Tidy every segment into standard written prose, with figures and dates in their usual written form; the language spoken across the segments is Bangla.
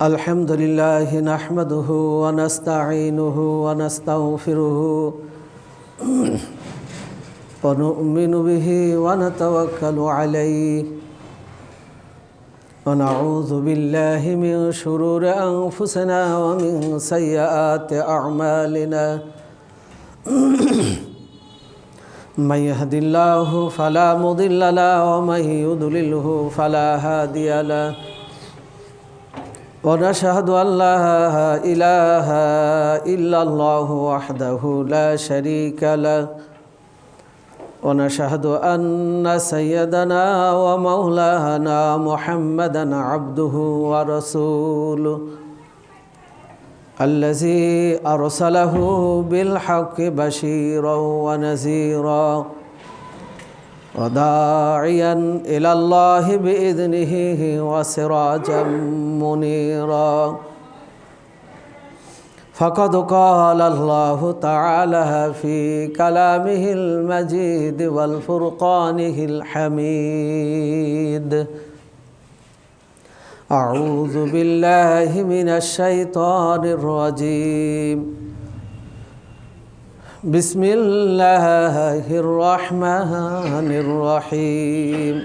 الحمد لله نحمده ونستعينه ونستغفره ونؤمن به ونتوكل عليه ونعوذ بالله من شرور أنفسنا ومن سيئات أعمالنا من يهد الله فلا مضل له ومن يضلله فلا هادي له ونشهد أن لا إله إلا الله وحده لا شريك له ونشهد أن سيدنا ومولانا محمدا عبده ورسوله الذي أرسله بالحق بشيرا ونذيرا وداعيا إلى الله بإذنه وسراجا منيرا فقد قال الله تعالى في كلامه المجيد والفرقانه الحميد أعوذ بالله من الشيطان الرجيم بسم الله الرحمن الرحيم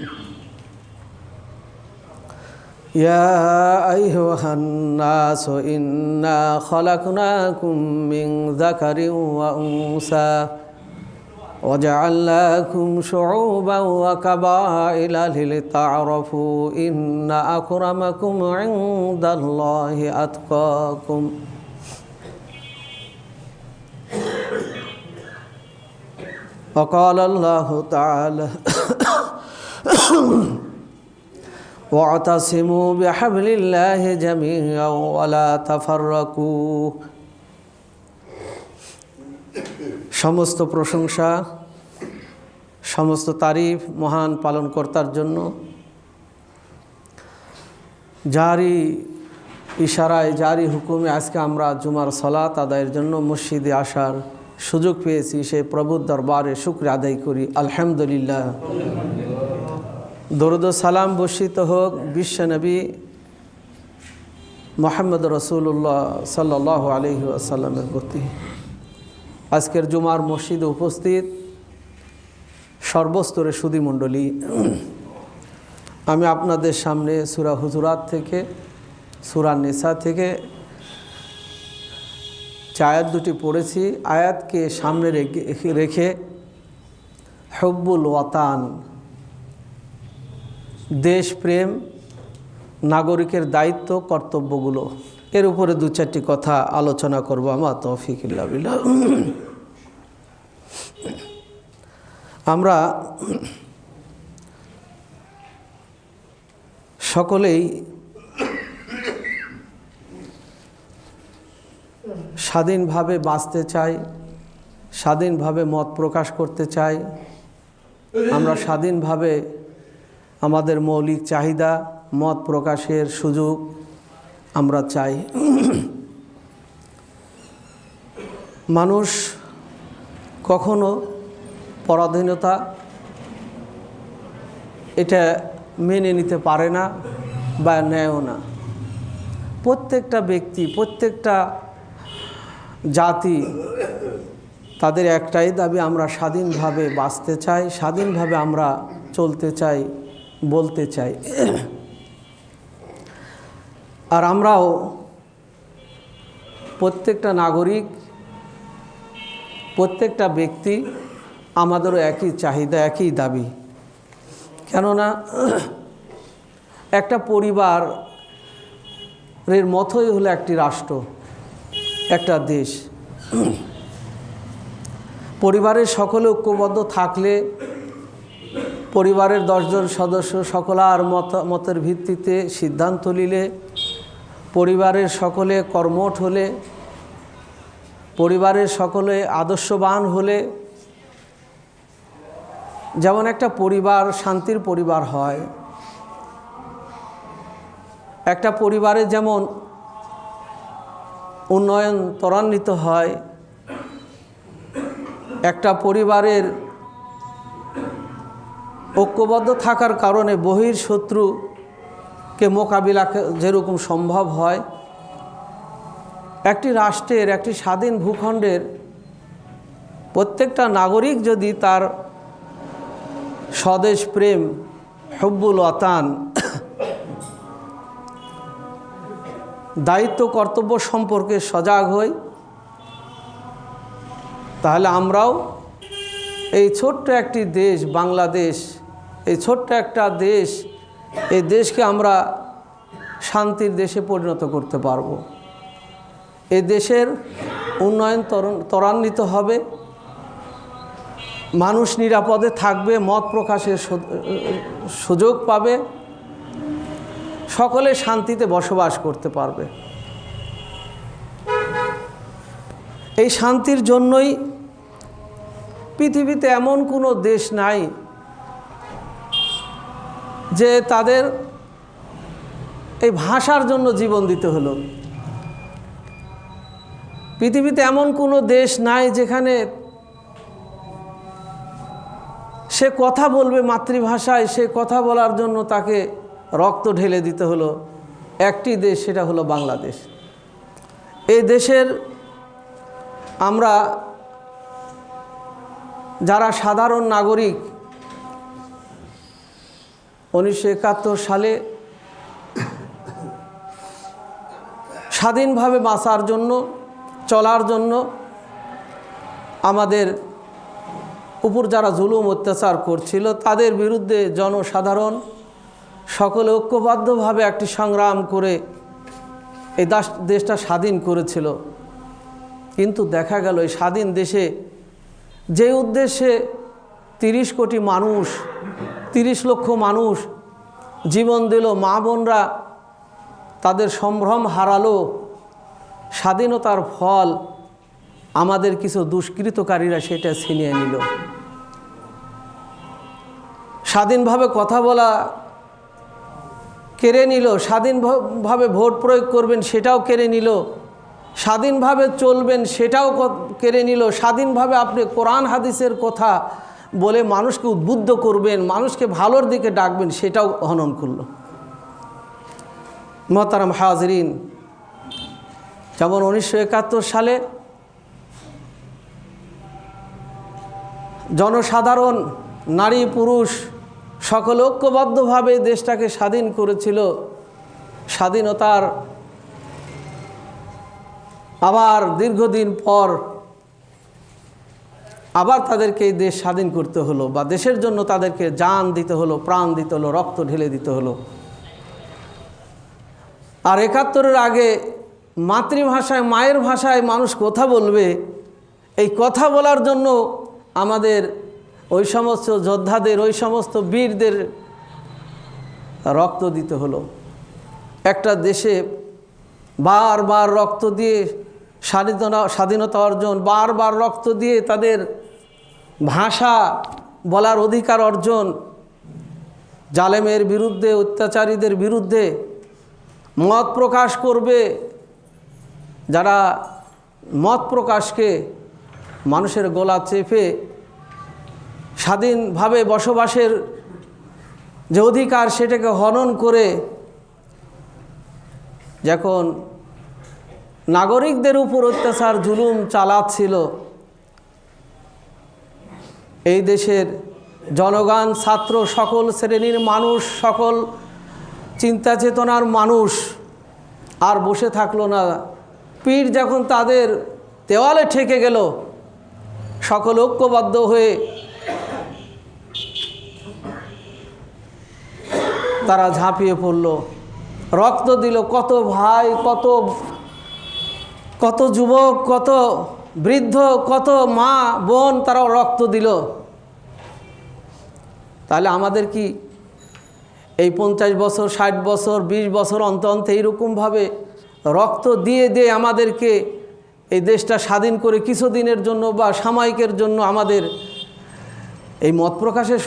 يا أيها الناس إنا خلقناكم من ذكر وأنثى وجعلناكم شعوبا وقبائل لتعارفوا إن أكرمكم عند الله أتقاكم وقال الله تعالى واعتصموا بحبل الله جميعا ولا تفرقوا সমস্ত প্রশংসা সমস্ত তারিফ মহান পালনকর্তার জন্য, জারি ইশারায় জারি হুকুমে আজকে আমরা জুমার সালাত আদায়ের জন্য মসজিদে আসার সুযোগ পেয়েছি। সেই প্রভুর দরবারে শুকর আদায় করি, আলহামদুলিল্লাহ। দরুদ ও সালাম বর্ষিত হোক বিশ্বনবী মুহাম্মদ রাসূলুল্লাহ সাল্লাল্লাহু আলাইহি ওয়াসাল্লামের প্রতি। আজকের জুমার মসজিদে উপস্থিত সর্বস্তরের সুধীমণ্ডলী, আমি আপনাদের সামনে সূরা হুজুরাত থেকে সূরা নিসা থেকে আয়াত দুটি পড়েছি। আয়াতকে সামনে রেখে হুব্বুল ওয়াতান, দেশপ্রেম, নাগরিকের দায়িত্ব কর্তব্যগুলো, এর উপরে দু চারটি কথা আলোচনা করব। আমার তৌফিক ইল্লা বিল্লাহ। আমরা সকলেই স্বাধীনভাবে বাঁচতে চাই, স্বাধীনভাবে মত প্রকাশ করতে চাই। আমরা স্বাধীনভাবে আমাদের মৌলিক চাহিদা মত প্রকাশের সুযোগ আমরা চাই। মানুষ কখনো পরাধীনতা এটা মেনে নিতে পারে না বা নেয়ও না। প্রত্যেকটা ব্যক্তি, প্রত্যেকটা জাতি, তাদের একটাই দাবি, আমরা স্বাধীনভাবে বাঁচতে চাই, স্বাধীনভাবে আমরা চলতে চাই, বলতে চাই। আর আমরাও প্রত্যেকটা নাগরিক, প্রত্যেকটা ব্যক্তি, আমাদেরও একই চাহিদা, একই দাবি। কেননা একটা পরিবারের মতোই হলো একটি রাষ্ট্র, একটা দেশ। পরিবারের সকলে ঐক্যবদ্ধ থাকলে, পরিবারের 10 জন সদস্য সকলার মতের ভিত্তিতে সিদ্ধান্ত নিলে, পরিবারের সকলে কর্মঠ হলে, পরিবারের সকলে আদর্শবান হলে, যেমন একটা পরিবার শান্তির পরিবার হয়, একটা পরিবারে যেমন উন্নয়ন ত্বরান্বিত হয়, একটা পরিবারের ঐক্যবদ্ধ থাকার কারণে বহির শত্রুকে মোকাবিলা যেরকম সম্ভব হয়, একটি রাষ্ট্রের, একটি স্বাধীন ভূখণ্ডের প্রত্যেকটা নাগরিক যদি তার স্বদেশ প্রেম, হুব্বুল ওয়াতান, দায়িত্ব কর্তব্য সম্পর্কে সজাগ হই, তাহলে আমরাও এই ছোট্ট একটি দেশ বাংলাদেশ, এই ছোট্ট একটা দেশ, এই দেশকে আমরা শান্তির দেশে পরিণত করতে পারব। এই দেশের উন্নয়ন ত্বরান্বিত হবে, মানুষ নিরাপদে থাকবে, মত প্রকাশের সুযোগ পাবে, সকলে শান্তিতে বসবাস করতে পারবে। এই শান্তির জন্যই পৃথিবীতে এমন কোনো দেশ নাই যে তাদের এই ভাষার জন্য জীবন দিতে হলো। পৃথিবীতে এমন কোনো দেশ নাই যেখানে সে কথা বলবে মাতৃভাষায়, সে কথা বলার জন্য তাকে রক্ত ঢেলে দিতে হলো। একটি দেশ, সেটা হলো বাংলাদেশ। এই দেশের আমরা যারা সাধারণ নাগরিক 1971 সালে স্বাধীনভাবে বাঁচার জন্য, চলার জন্য আমাদের উপর যারা জুলুম অত্যাচার করছিল তাদের বিরুদ্ধে জনসাধারণ সকলে ঐক্যবদ্ধভাবে একটি সংগ্রাম করে এই দেশটা স্বাধীন করেছিল। কিন্তু দেখা গেল এই স্বাধীন দেশে যে উদ্দেশ্যে 30 কোটি মানুষ, 30 লক্ষ মানুষ জীবন দিল, মা বোনরা তাদের সম্ভ্রম হারালো, স্বাধীনতার ফল আমাদের কিছু দুষ্কৃতকারীরা সেটা ছিনিয়ে নিল। স্বাধীনভাবে কথা বলা কেড়ে নিল, স্বাধীনভাবে ভোট প্রয়োগ করবেন সেটাও কেড়ে নিল, স্বাধীনভাবে চলবেন সেটাও কেড়ে নিল, স্বাধীনভাবে আপনি কোরআন হাদিসের কথা বলে মানুষকে উদ্বুদ্ধ করবেন, মানুষকে ভালোর দিকে ডাকবেন সেটাও হনন করল। মোহতারাম হাজরিন, যেমন 1971 সালে জনসাধারণ, নারী পুরুষ সকল ঐক্যবদ্ধভাবে দেশটাকে স্বাধীন করেছিল। স্বাধীনতার আবার দীর্ঘদিন পর আবার তাদেরকে এই দেশ স্বাধীন করতে হলো, বা দেশের জন্য তাদেরকে জান দিতে হলো, প্রাণ দিতে হলো, রক্ত ঢেলে দিতে হলো। আর 71-এর আগে মাতৃভাষায়, মায়ের ভাষায় মানুষ কথা বলবে, এই কথা বলার জন্য আমাদের ওই সমস্ত যোদ্ধাদের, ওই সমস্ত বীরদের রক্ত দিতে হলো। একটা দেশে বারবার রক্ত দিয়ে স্বাধীনতা অর্জন, বারবার রক্ত দিয়ে তাদের ভাষা বলার অধিকার অর্জন, জালেমের বিরুদ্ধে, অত্যাচারীদের বিরুদ্ধে মত প্রকাশ করবে, যারা মত প্রকাশকে মানুষের গলা চেপে স্বাধীনভাবে বসবাসের যে অধিকার সেটাকে হনন করে যখন নাগরিকদের উপর অত্যাচার জুলুম চালাচ্ছিল, এই দেশের জনগণ, ছাত্র, সকল শ্রেণীর মানুষ, সকল চিন্তা চেতনার মানুষ আর বসে থাকলো না। পীর যখন তাদের দেওয়ালে ঠেকে গেল, সকল ঐক্যবদ্ধ হয়ে তারা ঝাঁপিয়ে পড়ল, রক্ত দিল। কত ভাই, কত যুবক, কত বৃদ্ধ, কত মা বোন, তারাও রক্ত দিল। তাহলে আমাদের কি এই 50 বছর, 60 বছর, 20 বছর অন্তর এইরকমভাবে রক্ত দিয়ে দিয়ে আমাদেরকে এই দেশটা স্বাধীন করে কিছুদিনের জন্য বা সাময়িকের জন্য আমাদের এই মত প্রকাশের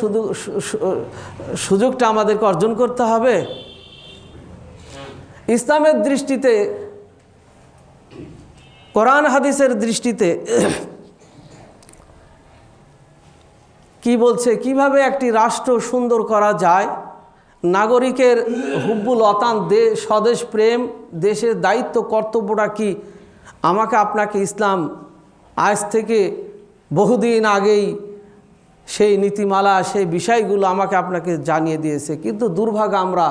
সুযোগটা আমাদেরকে অর্জন করতে হবে? ইসলামের দৃষ্টিতে, কোরআন হাদিসের দৃষ্টিতে কি বলছে, কিভাবে একটি রাষ্ট্র সুন্দর করা যায়, নাগরিকের হুব্বুল ওয়াতান, স্বদেশ প্রেম, দেশের দায়িত্ব কর্তব্যটা কি, আমাকে আপনাকে ইসলাম আজ থেকে বহুদিন আগেই সেই নীতিমালা, সেই বিষয়গুলো আমাকে আপনাকে জানিয়ে দিয়েছে। কিন্তু দুর্ভাগ্য আমরা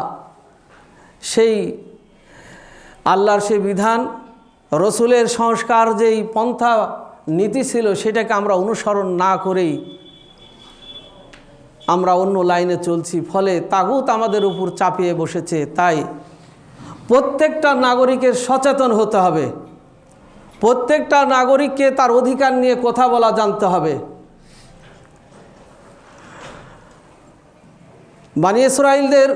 সেই আল্লাহর সেই বিধান, রসুলের সংস্কার যেই পন্থা নীতি ছিল সেটাকে আমরা অনুসরণ না করেই আমরা অন্য লাইনে চলছি, ফলে তাগুত আমাদের উপর চাপিয়ে বসেছে। তাই প্রত্যেকটা নাগরিকের সচেতন হতে হবে, প্রত্যেকটা নাগরিককে তার অধিকার নিয়ে কথা বলা জানতে হবে। বনী ইসরাঈলদের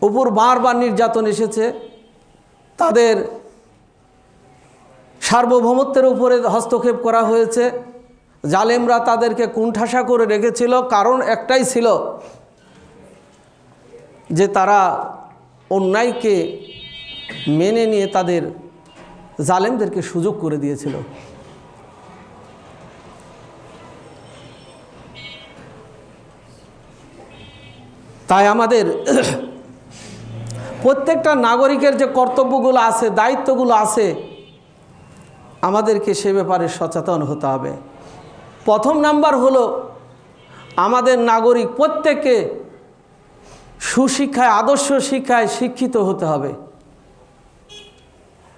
উপর বারবার নির্যাতন এসেছে, তাদের সার্বভৌমত্বের উপরে হস্তক্ষেপ করা হয়েছে, জালেমরা তাদেরকে কুণ্ঠাসা করে রেখেছিল। কারণ একটাই ছিল যে তারা অন্যায়কে মেনে নিয়ে তাদের জালেমদেরকে সুযোগ করে দিয়েছিল। তাই আমাদের প্রত্যেকটা নাগরিকের যে কর্তব্যগুলো আছে, দায়িত্বগুলো আছে, আমাদেরকে সে ব্যাপারে সচেতন হতে হবে। প্রথম নাম্বার হলো আমাদের নাগরিক প্রত্যেককে সুশিক্ষায়, আদর্শ শিক্ষায় শিক্ষিত হতে হবে।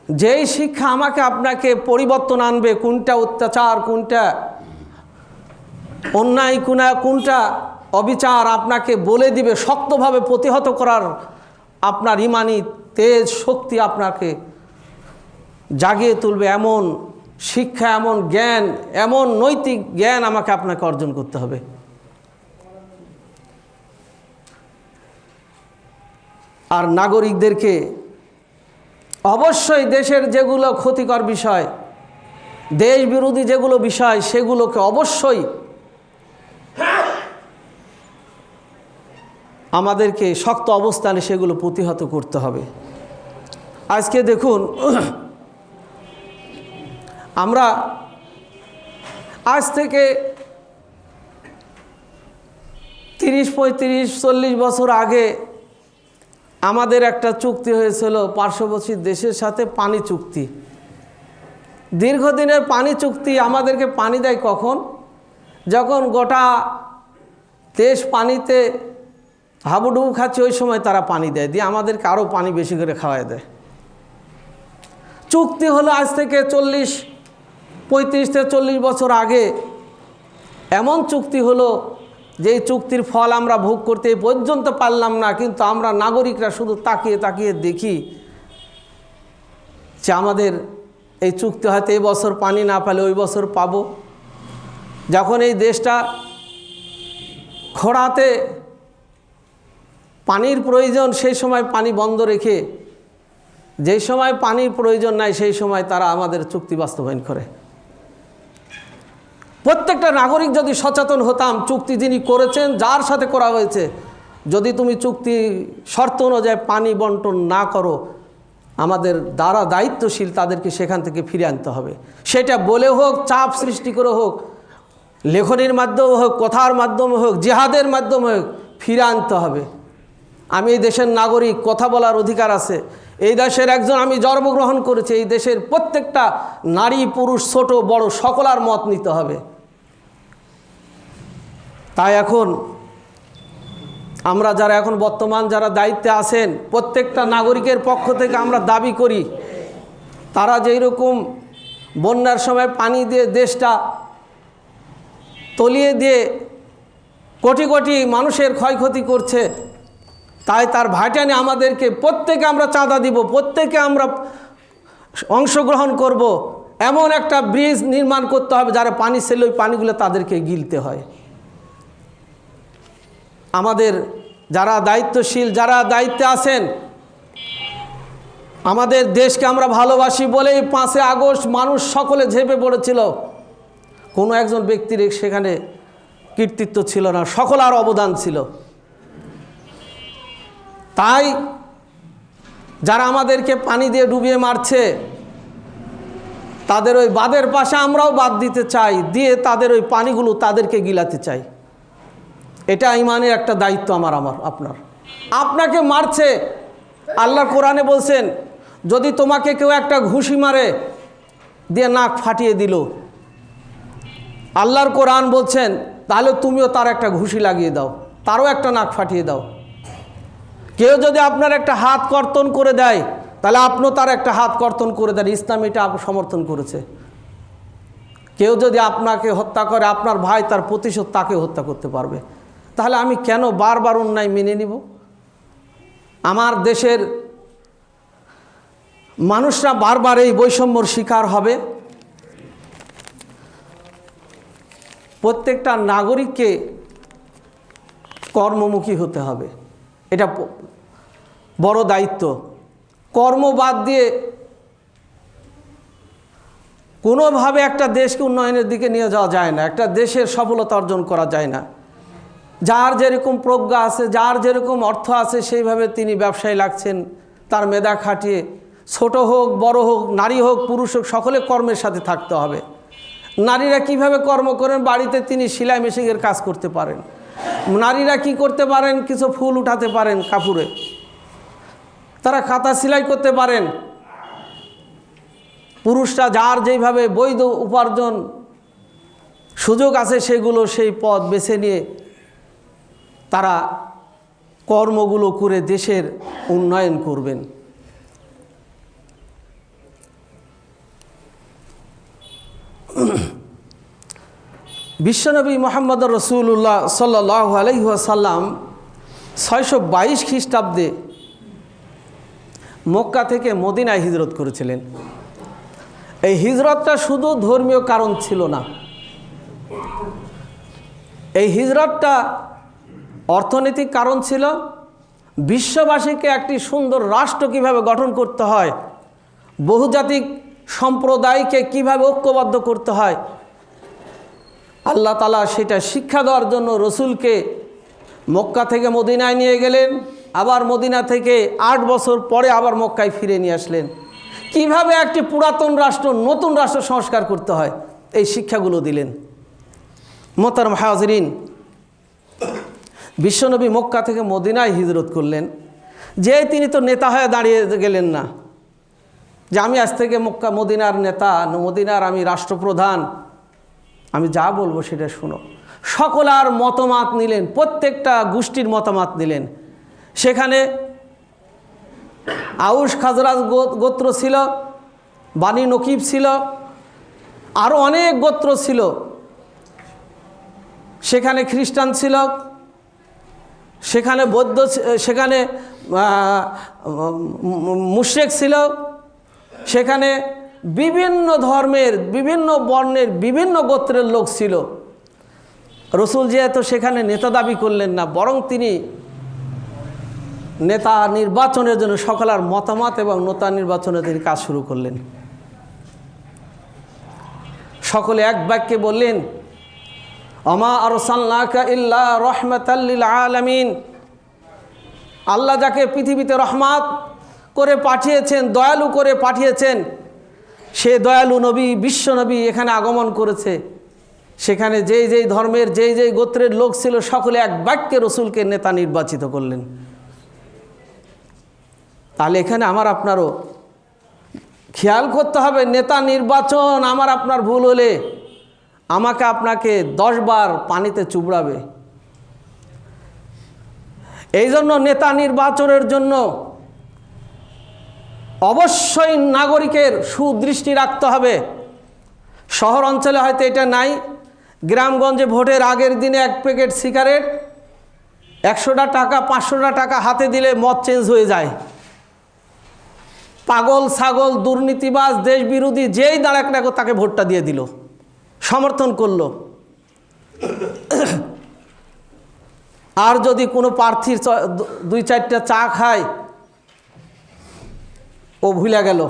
যেই শিক্ষা আমাকে আপনাকে পরিবর্তন আনবে, কোনটা অত্যাচার, কোনটা অন্যায়, কোনটা অবিচার আপনাকে বলে দিবে, শক্তভাবে প্রতিহত করার আপনার ইমানি তেজ শক্তি আপনাকে জাগিয়ে তুলবে, এমন শিক্ষা, এমন জ্ঞান, এমন নৈতিক জ্ঞান আমাকে আপনাকে অর্জন করতে হবে। আর নাগরিকদেরকে অবশ্যই দেশের যেগুলো ক্ষতিকর বিষয়, দেশ বিরোধী যেগুলো বিষয়, সেগুলোকে অবশ্যই আমাদেরকে শক্ত অবস্থানে সেগুলো প্রতিহত করতে হবে। আজকে দেখুন, আমরা আজ থেকে 30, 35, 40 বছর আগে আমাদের একটা চুক্তি হয়েছিল পার্শ্ববর্তী দেশের সাথে, পানি চুক্তি। দীর্ঘদিনের পানি চুক্তি। আমাদেরকে পানি দেয় কখন? যখন গোটা দেশ পানিতে হাবুডুবু খাচ্ছে, ওই সময় তারা পানি দেয়, দিয়ে আমাদেরকে আরও পানি বেশি করে খাওয়ায় দেয়। চুক্তি হলো আজ থেকে 35 থেকে 40 বছর আগে। এমন চুক্তি হলো যেই চুক্তির ফল আমরা ভোগ করতে পর্যন্ত পারলাম না, কিন্তু আমরা নাগরিকরা শুধু তাকিয়ে তাকিয়ে দেখি যে আমাদের এই চুক্তি হয়তো এই বছর পানি না পেলে ওই বছর পাবো। যখন এই দেশটা খরাতে পানির প্রয়োজন, সেই সময় পানি বন্ধ রেখে যেই সময় পানির প্রয়োজন নাই সেই সময় তারা আমাদের চুক্তি বাস্তবায়ন করে। প্রত্যেকটা নাগরিক যদি সচেতন হতাম, চুক্তি যিনি করেছেন, যার সাথে করা হয়েছে, যদি তুমি চুক্তি শর্ত অনুযায়ী পানি বন্টন না করো, আমাদের দ্বারা দায়িত্বশীল তাদেরকে সেখান থেকে ফিরে আনতে হবে। সেটা বলে হোক, চাপ সৃষ্টি করে হোক, লেখনির মাধ্যমে হোক, কথার মাধ্যমে হোক, জিহাদের মাধ্যমে হোক, ফিরে আনতে হবে। আমি এই দেশের নাগরিক, কথা বলার অধিকার আছে। এই দেশের একজন আমি জন্মগ্রহণ করেছি। এই দেশের প্রত্যেকটা নারী, পুরুষ, ছোট বড় সকলার মত নিতে হবে। তাই এখন আমরা যারা এখন বর্তমান যারা দায়িত্বে আছেন, প্রত্যেকটা নাগরিকের পক্ষ থেকে আমরা দাবি করি, তারা যেই রকম বন্যার সময় পানি দিয়ে দেশটা তলিয়ে দিয়ে কোটি কোটি মানুষের ক্ষয়ক্ষতি করছে, তাই তার ভাইটানে আমাদেরকে প্রত্যেকে আমরা চাঁদা দিব, প্রত্যেকে আমরা অংশগ্রহণ করব। এমন একটা ব্রিজ নির্মাণ করতে হবে যারা পানি ছেলে ওই পানিগুলো তাদেরকে গিলতে হয়। আমাদের যারা দায়িত্বশীল, যারা দায়িত্বে আছেন, আমাদের দেশকে আমরা ভালোবাসি বলেই 5 আগস্ট মানুষ সকলে ঝেঁপে পড়েছিল। কোনো একজন ব্যক্তির সেখানে কৃতিত্ব ছিল না, সকলের অবদান ছিল। তাই যারা আমাদেরকে পানি দিয়ে ডুবিয়ে মারছে, তাদের ওই বাঁধের পাশে আমরাও বাঁধ দিতে চাই, দিয়ে তাদের ওই পানিগুলো তাদেরকে গিলাতে চাই। এটা ইমানের একটা দায়িত্ব আমার আপনার। আপনাকে মারছে, আল্লাহ কোরআনে বলছেন যদি তোমাকে কেউ একটা ঘুষি মারে দিয়ে নাক ফাটিয়ে দিল, আল্লাহর কোরআন বলছেন তাহলে তুমিও তার একটা ঘুষি লাগিয়ে দাও, তারও একটা নাক ফাটিয়ে দাও। কেউ যদি আপনার একটা হাত কর্তন করে দেয় তাহলে আপনিও তার একটা হাত কর্তন করে দেন। ইসলাম এটা সমর্থন করেছে। কেউ যদি আপনাকে হত্যা করে, আপনার ভাই তার প্রতিশোধ তাকে হত্যা করতে পারবে। তাহলে আমি কেন বারবার অন্যায় মেনে নিব? আমার দেশের মানুষরা বারবার এই বৈষম্যর শিকার হবে। প্রত্যেকটা নাগরিককে কর্মমুখী হতে হবে, এটা বড় দায়িত্ব। কর্ম বাদ দিয়ে কোনোভাবে একটা দেশকে উন্নয়নের দিকে নিয়ে যাওয়া যায় না, একটা দেশের সফলতা অর্জন করা যায় না। যার যেরকম প্রজ্ঞা আছে, যার যেরকম অর্থ আছে, সেইভাবে তিনি ব্যবসায় লাগছেন, তার মেধা খাটিয়ে। ছোট হোক বড় হোক, নারী হোক পুরুষ হোক, সকলে কর্মের সাথে থাকতে হবে। নারীরা কিভাবে কর্ম করেন? বাড়িতে তিনি সেলাই মেশিনের কাজ করতে পারেন। নারীরা কি করতে পারেন? কিছু ফুল উঠাতে পারেন কাপড়ে, তারা কাঁথা সেলাই করতে পারেন। পুরুষরা যার যেইভাবে বৈধ উপার্জন সুযোগ আছে সেগুলো, সেই পথ বেছে নিয়ে তারা কর্মগুলো করে দেশের উন্নয়ন করবেন। বিশ্বনবী মুহাম্মদ রাসূলুল্লাহ সাল্লাল্লাহু আলাইহি ওয়াসাল্লাম 622 খ্রিস্টাব্দে মক্কা থেকে মদিনায় হিজরত করেছিলেন। এই হিজরতটা শুধু ধর্মীয় কারণ ছিল না, এই হিজরতটা অর্থনৈতিক কারণ ছিল। বিশ্ববাসীকে একটি সুন্দর রাষ্ট্র কিভাবে গঠন করতে হয়, বহুজাতিক সম্প্রদায়কে কিভাবে ঐক্যবদ্ধ করতে হয়, আল্লাহ তাআলা সেটা শিক্ষা দেওয়ার জন্য রসুলকে মক্কা থেকে মদিনায় নিয়ে গেলেন। আবার মদিনা থেকে 8 বছর পরে আবার মক্কায় ফিরে নিয়ে আসলেন। কিভাবে একটি পুরাতন রাষ্ট্র নতুন রাষ্ট্র সংস্কার করতে হয়, এই শিক্ষাগুলো দিলেন। মোহতারাম হাজিরিন, বিশ্বনবী মক্কা থেকে মদিনায় হিজরত করলেন। যে তিনি তো নেতা হয়ে দাঁড়িয়ে গেলেন না যে আমি আজ থেকে মক্কা মদিনার নেতা, মদিনার আমি রাষ্ট্রপ্রধান, আমি যা বলবো সেটা শুনো। সকলার মতামত নিলেন, প্রত্যেকটা গোষ্ঠীর মতামত নিলেন। সেখানে আউস খাজরাজ গোত্র ছিল, বানি নকিব ছিল, আরও অনেক গোত্র ছিল। সেখানে খ্রিস্টান ছিল, সেখানে বৌদ্ধ, সেখানে মুশরিক ছিল, সেখানে বিভিন্ন ধর্মের, বিভিন্ন বর্ণের, বিভিন্ন গোত্রের লোক ছিল। রসুল যেহেতু সেখানে নেতা দাবি করলেন না, বরং তিনি নেতা নির্বাচনের জন্য সকলের মতামত এবং নেতা নির্বাচনে তিনি কাজ শুরু করলেন। সকলে এক বাক্যে বললেন, আমা আরসালনাকা ইল্লা রাহমাতাল লিল আলামিন। আল্লাহ যাকে পৃথিবীতে রহমত করে পাঠিয়েছেন, দয়ালু করে পাঠিয়েছেন, সে দয়ালু নবী, বিশ্ব নবী এখানে আগমন করেছে। সেখানে যেই যেই ধর্মের, যেই যেই গোত্রের লোক ছিল, সকলে এক বাক্যে রসুলকে নেতা নির্বাচিত করলেন। তাহলে এখানে আমার আপনারও খেয়াল করতে হবে, নেতা নির্বাচন আমার আপনার ভুল হলে আমাকে আপনাকে 10 বার পানিতে চুবড়াবে। এই জন্য নেতা নির্বাচনের জন্য অবশ্যই নাগরিকের সুদৃষ্টি রাখতে হবে। শহর অঞ্চলে হয়তো এটা নাই, গ্রামগঞ্জে ভোটের আগের দিনে 1 প্যাকেট সিগারেট 100টা টাকা 500টা টাকা হাতে দিলে মত চেঞ্জ হয়ে যায়। পাগল ছাগল, দুর্নীতিবাজ, দেশ বিরোধী যেই দাঁড়াক না তাকে ভোটটা দিয়ে দিল, সমর্থন করলো। আর যদি কোনো প্রার্থীর 2-4টা চা খায়, ও ভুলে গেল।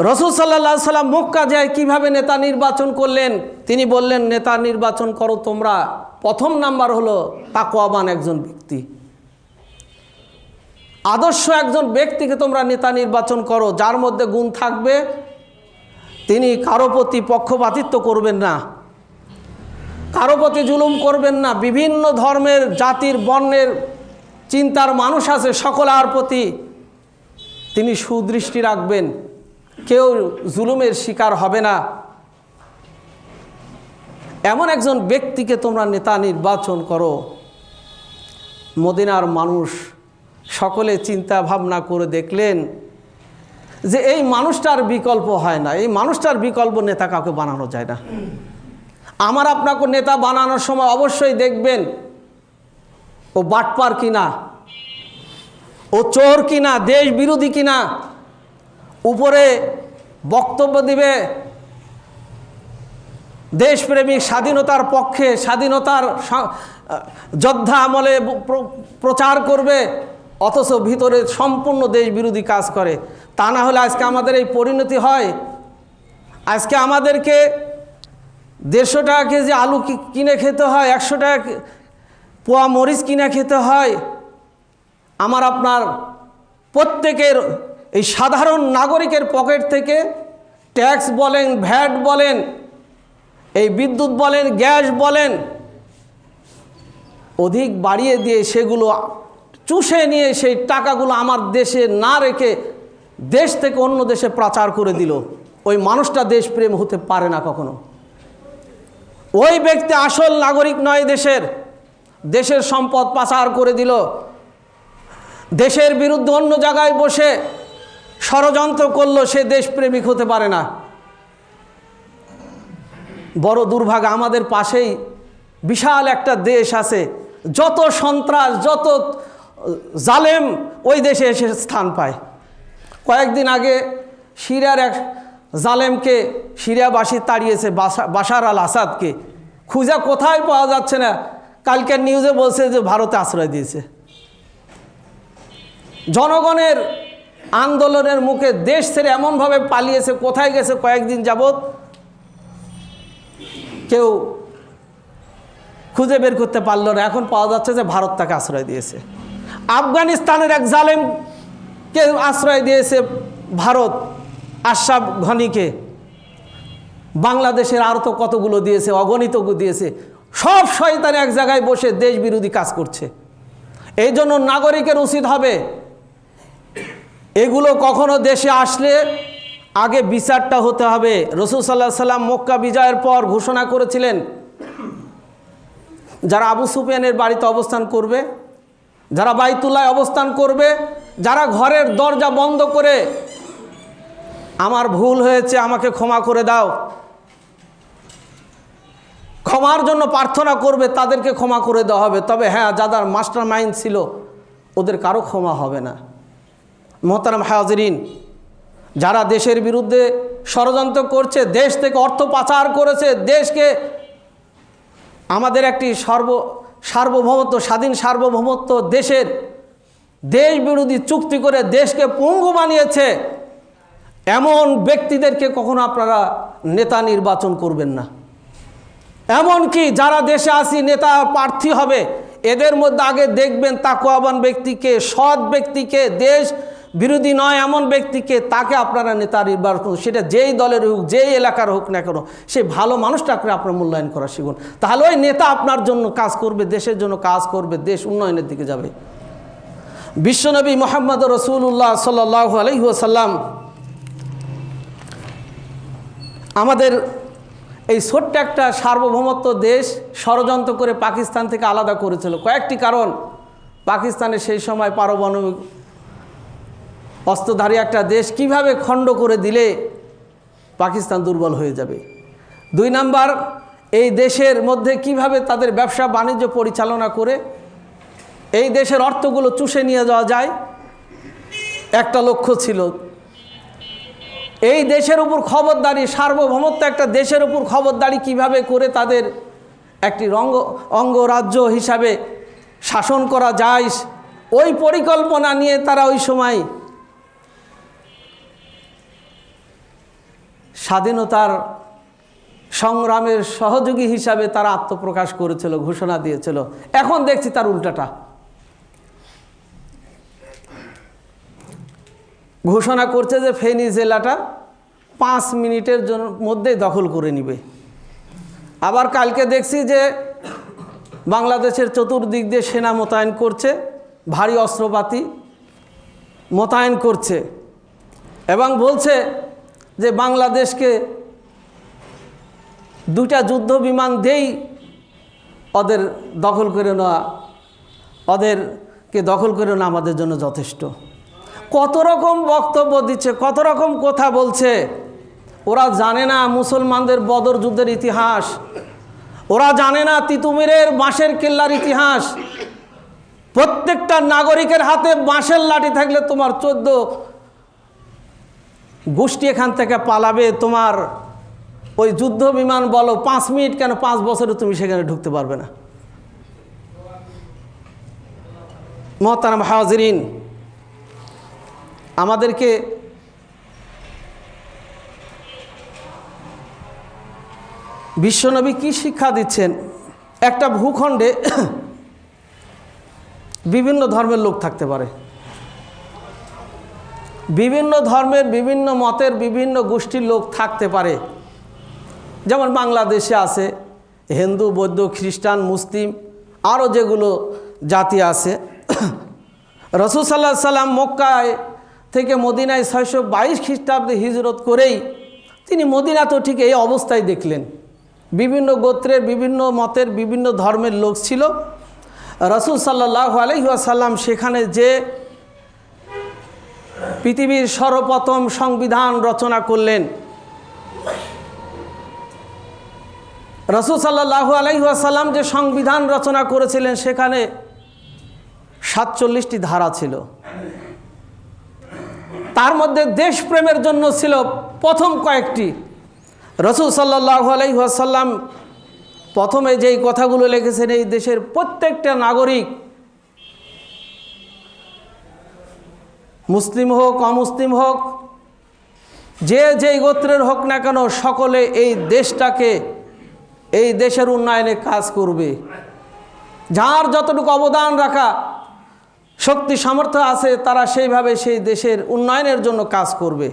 রাসূল সাল্লাল্লাহু আলাইহি সাল্লাম মক্কা যায় কিভাবে নেতা নির্বাচন করলেন? তিনি বললেন, নেতা নির্বাচন করো তোমরা, প্রথম নাম্বার হলো তাকওয়াবান একজন ব্যক্তি, আদর্শ একজন ব্যক্তিকে তোমরা নেতা নির্বাচন করো, যার মধ্যে গুণ থাকবে তিনি কারো প্রতি পক্ষপাতিত্ব করবেন না, কারো প্রতি জুলুম করবেন না। বিভিন্ন ধর্মের, জাতির, বর্ণের চিন্তার মানুষ আছে, সকলের প্রতি তিনি সুদৃষ্টি রাখবেন। কেউ জুলুমের শিকার হবে না। এমন একজন ব্যক্তিকে তোমরা নেতা নির্বাচন করো। মদিনার মানুষ সকলে চিন্তা ভাবনা করে দেখলেন যে এই মানুষটার বিকল্প হয় না, এই মানুষটার বিকল্প নেতা কাউকে বানানো যায় না। আমার আপনাকে নেতা বানানোর সময় অবশ্যই দেখবেন ও বাটপার কিনা, ও চোর কিনা, দেশ বিরোধী কিনা। উপরে বক্তব্য দিবে দেশপ্রেমিক, স্বাধীনতার পক্ষে, স্বাধীনতার যোদ্ধা আমলে প্রচার করবে, অথচ ভিতরে সম্পূর্ণ দেশ বিরোধী কাজ করে। তা না হলে আজকে আমাদের এই পরিণতি হয়। আজকে আমাদেরকে 150 টাকা কেজি আলু কিনে খেতে হয়, 100 টাকা পোয়া মরিচ কিনে খেতে হয়। আমার আপনার প্রত্যেকের এই সাধারণ নাগরিকের পকেট থেকে ট্যাক্স বলেন, ভ্যাট বলেন, এই বিদ্যুৎ বলেন, গ্যাস বলেন, অধিক বাড়িয়ে দিয়ে সেগুলো চুষে নিয়ে সেই টাকাগুলো আমার দেশে না রেখে দেশ থেকে অন্য দেশে পাচার করে দিল। ওই মানুষটা দেশপ্রেম হতে পারে না কখনো। ওই ব্যক্তি আসল নাগরিক নয় দেশের, দেশের সম্পদ পাচার করে দিল। দেশের বিরুদ্ধে অন্য জায়গায় বসে ষড়যন্ত্র করলো, সে দেশপ্রেমিক হতে পারে না। বড় দুর্ভাগ্য, আমাদের পাশেই বিশাল একটা দেশ আছে, যত সন্ত্রাস, যত জালেম ওই দেশে এসে স্থান পায়। কয়েকদিন আগে সিরিয়ার এক জালেমকে সিরিয়াবাসী তাড়িয়েছে, বাশার আল আসাদকে। খুঁজে কোথায় পাওয়া যাচ্ছে না। কালকের নিউজে বলছে যে ভারতে আশ্রয় দিয়েছে। জনগণের আন্দোলনের মুখে দেশ ছেড়ে এমনভাবে পালিয়েছে, কোথায় গেছে কয়েকদিন যাবৎ কেউ খুঁজে বের করতে পারল না। এখন পাওয়া যাচ্ছে যে ভারত তাকে আশ্রয় দিয়েছে। আফগানিস্তানের এক জালেমকে আশ্রয় দিয়েছে ভারত, আশরাফ ঘনিকে। বাংলাদেশের আরও তো কতগুলো দিয়েছে, অগণিত দিয়েছে। সব শয়তান এক জায়গায় বসে দেশ বিরোধী কাজ করছে। এই জন্য নাগরিকের উচিত হবে এগুলো কখনো দেশে আসলে আগে বিচারটা হতে হবে। রাসূল সাল্লাল্লাহু আলাইহি সাল্লাম মক্কা বিজয়ের পর ঘোষণা করেছিলেন, যারা আবু সুফিয়ানের বাড়িতে অবস্থান করবে, যারা বাইতুল্লাহ অবস্থান করবে, যারা ঘরের দরজা বন্ধ করে আমার ভুল হয়েছে, আমাকে ক্ষমা করে দাও, ক্ষমার জন্য প্রার্থনা করবে, তাদেরকে ক্ষমা করে দেওয়া হবে। তবে হ্যাঁ, যাদের মাস্টার মাইন্ড ছিল ওদের কারো ক্ষমা হবে না। মোহতারাম হাজিরিন, যারা দেশের বিরুদ্ধে ষড়যন্ত্র করছে, দেশ থেকে অর্থ পাচার করেছে, দেশকে আমাদের একটি সার্বভৌমত্ব, স্বাধীন সার্বভৌমত্ব দেশের দেশ বিরোধী চুক্তি করে দেশকে পঙ্গু বানিয়েছে, এমন ব্যক্তিদেরকে কখনো আপনারা নেতা নির্বাচন করবেন না। এমনকি যারা দেশে আসি নেতা প্রার্থী হবে, এদের মধ্যে আগে দেখবেন তাকওয়াবান ব্যক্তিকে, সৎ ব্যক্তিকে, দেশ বিরোধী নয় এমন ব্যক্তিকে, তাকে আপনারা নেতা নির্বাচন করুন। সেটা যেই দলের হোক, যেই এলাকার হোক না কেন, সেই ভালো মানুষটাকে আপনার মূল্যায়ন করা শিখুন। তাহলে ওই নেতা আপনার জন্য কাজ করবে, দেশের জন্য কাজ করবে, দেশ উন্নয়নের দিকে যাবে। বিশ্বনবী মুহাম্মদ রাসূলুল্লাহ সাল্লাল্লাহু আলাইহি ওয়াসাল্লাম আমাদের এই ছোট্ট একটা সার্বভৌমত্ব দেশ ষড়যন্ত্র করে পাকিস্তান থেকে আলাদা করেছিল। কয়েকটি কারণ। পাকিস্তানের সেই সময় পারমাণবিক অস্ত্রধারী একটা দেশ, কিভাবে খণ্ড করে দিলে পাকিস্তান দুর্বল হয়ে যাবে। 2 নাম্বার, এই দেশের মধ্যে কিভাবে তাদের ব্যবসা বাণিজ্য পরিচালনা করে এই দেশের অর্থগুলো চুষে নিয়ে যাওয়া যায়, একটা লক্ষ্য ছিল। এই দেশের উপর খবরদারি, সার্বভৌমত্ব একটা দেশের উপর খবরদারি কিভাবে করে তাদের একটি অঙ্গরাজ্য হিসাবে শাসন করা যায়, ওই পরিকল্পনা নিয়ে তারা ওই সময় স্বাধীনতার সংগ্রামের সহযোগী হিসাবে তারা আত্মপ্রকাশ করেছিল, ঘোষণা দিয়েছিল। এখন দেখছি তার উল্টাটা। ঘোষণা করছে যে ফেনী জেলাটা 5 মিনিটের মধ্যে দখল করে নিবে। আবার কালকে দেখছি যে বাংলাদেশের চতুর্দিক দিয়ে সেনা মোতায়েন করছে, ভারী অস্ত্রপাতি মোতায়েন করছে এবং বলছে যে বাংলাদেশকে 2টা যুদ্ধ বিমান দেই ওদের দখল করে নেওয়া, ওদেরকে দখল করে নেওয়া আমাদের জন্য যথেষ্ট। কত রকম বক্তব্য দিচ্ছে, কত রকম কথা বলছে। ওরা জানে না মুসলমানদের বদর যুদ্ধের ইতিহাস, ওরা জানে না তিতুমিরের বাঁশের কেল্লার ইতিহাস। প্রত্যেকটা নাগরিকের হাতে বাঁশের লাঠি থাকলে তোমার 14 গোষ্ঠী এখান থেকে পালাবে। তোমার ওই যুদ্ধ বিমান বলো 5 মিনিট কেন 5 বছরে তুমি সেখানে ঢুকতে পারবে না। মোহতারাম হাজিরিন, আমাদেরকে বিশ্বনবী কি শিক্ষা দিচ্ছেন? একটা ভূখণ্ডে বিভিন্ন ধর্মের লোক থাকতে পারে, বিভিন্ন ধর্মের, বিভিন্ন মতের, বিভিন্ন গোষ্ঠীর লোক থাকতে পারে। যেমন বাংলাদেশে আছে হিন্দু, বৌদ্ধ, খ্রিস্টান, মুসলিম, আরও যেগুলো জাতি আছে। রাসূল সাল্লাল্লাহু আলাইহি সাল্লাম মক্কায় থেকে মদিনায় 622 খ্রিস্টাব্দে হিজরত করেই তিনি মদিনাতেও ঠিক এই অবস্থায় দেখলেন। বিভিন্ন গোত্রের, বিভিন্ন মতের, বিভিন্ন ধর্মের লোক ছিল। রাসূল সাল্লাল্লাহু আলাইহি ওয়াসাল্লাম সেখানে যে পৃথিবীর সর্বপ্রথম সংবিধান রচনা করলেন, রাসূল সাল্লাল্লাহু আলাইহি ওয়াসাল্লাম যে সংবিধান রচনা করেছিলেন সেখানে 47টি ধারা ছিল। তার মধ্যে দেশপ্রেমের জন্য ছিল প্রথম কয়েকটি। রাসূল সাল্লাল্লাহু আলাইহি ওয়াসাল্লাম প্রথমে যেই কথাগুলো লিখেছেন, এই দেশের প্রত্যেকটা নাগরিক, মুসলিম হোক অমুসলিম হোক, যে যেই গোত্রের হোক না কেন, সকলে এই দেশটাকে, এই দেশের উন্নয়নে কাজ করবে। যার যতটুকু অবদান রাখা শক্তি সামর্থ্য আছে তারা সেইভাবে সেই দেশের উন্নয়নের জন্য কাজ করবে।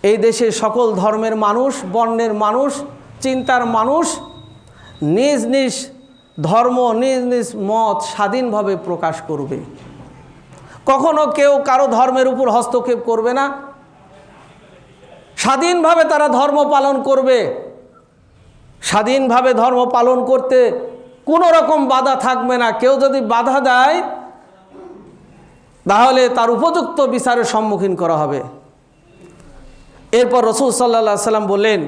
এই দেশে সকল ধর্মের মানুষ, বর্ণের মানুষ, চিন্তার মানুষ নিজ নিজ ধর্ম, নিজ নিজ মত স্বাধীনভাবে প্রকাশ করবে। কখনো কেউ কারো ধর্মের উপর হস্তক্ষেপ করবে না। স্বাধীনভাবে তারা ধর্ম পালন করবে। স্বাধীনভাবে ধর্ম পালন করতে কোনো রকম বাধা থাকবে না। কেউ যদি বাধা দেয় তাহলে তার উপযুক্ত বিচারের সম্মুখীন করা হবে। এরপর রাসূল সাল্লাল্লাহু আলাইহি সাল্লাম বললেন,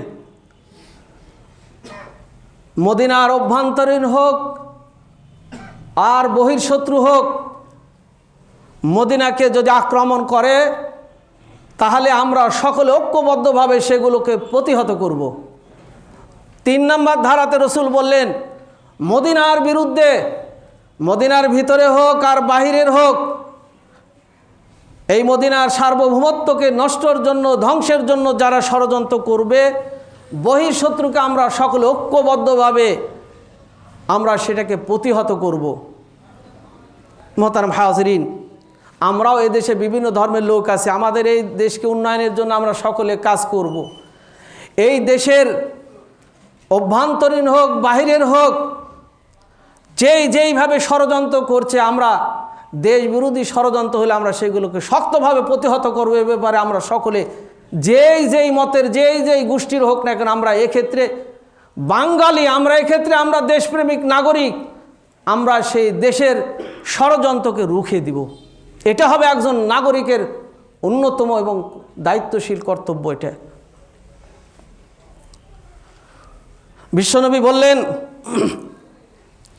মদিনার অভ্যন্তরীণ হোক আর বহির্শত্রু হোক, মদিনাকে যদি আক্রমণ করে তাহলে আমরা সকলে ঐক্যবদ্ধভাবে সেগুলোকে প্রতিহত করব। 3 নম্বর ধারাতে রাসূল বললেন, মদিনার বিরুদ্ধে, মদিনার ভিতরে হোক আর বাহিরের হোক, এই মদিনার সার্বভৌমত্বকে নষ্টর জন্য, ধ্বংসের জন্য যারা ষড়যন্ত্র করবে, বহির্শত্রুকে আমরা সকলে ঐক্যবদ্ধভাবে আমরা সেটাকে প্রতিহত করব। মোহতারাম হাজিরিন, আমরাও এই দেশে বিভিন্ন ধর্মের লোক আছে, আমাদের এই দেশকে উন্নয়নের জন্য আমরা সকলে কাজ করব। এই দেশের অভ্যন্তরীণ হোক বাহিরের হোক, যেইভাবে ষড়যন্ত্র করছে, আমরা দেশ বিরোধী ষড়যন্ত্র হলে আমরা সেগুলোকে শক্তভাবে প্রতিহত করবো। এ ব্যাপারে আমরা সকলে যেই মতের, যেই গোষ্ঠীর হোক না কেন, আমরা এক্ষেত্রে বাঙালি, আমরা এক্ষেত্রে আমরা দেশপ্রেমিক নাগরিক, আমরা সেই দেশের ষড়যন্ত্রকে রুখে দিব। এটা হবে একজন নাগরিকের অন্যতম এবং দায়িত্বশীল কর্তব্য। এটা বিশ্বনবী বললেন,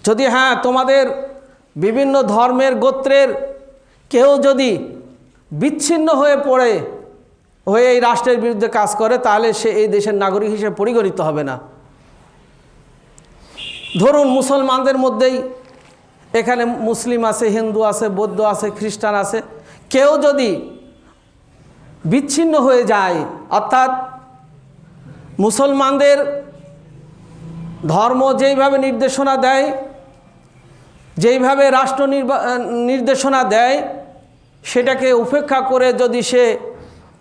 যদি হ্যাঁ তোমাদের বিভিন্ন ধর্মের গোত্রের কেউ যদি বিচ্ছিন্ন হয়ে পড়ে হয়ে এই রাষ্ট্রের বিরুদ্ধে কাজ করে, তাহলে সে এই দেশের নাগরিক হিসেবে পরিগণিত হবে না। ধরুন মুসলমানদের মধ্যেই এখানে মুসলিম আছে, হিন্দু আছে, বৌদ্ধ আছে, খ্রিস্টান আছে, কেউ যদি বিচ্ছিন্ন হয়ে যায়, অর্থাৎ মুসলমানদের ধর্ম যেইভাবে নির্দেশনা দেয়, যেইভাবে রাষ্ট্র নির্দেশনা দেয়, সেটাকে উপেক্ষা করে যদি সে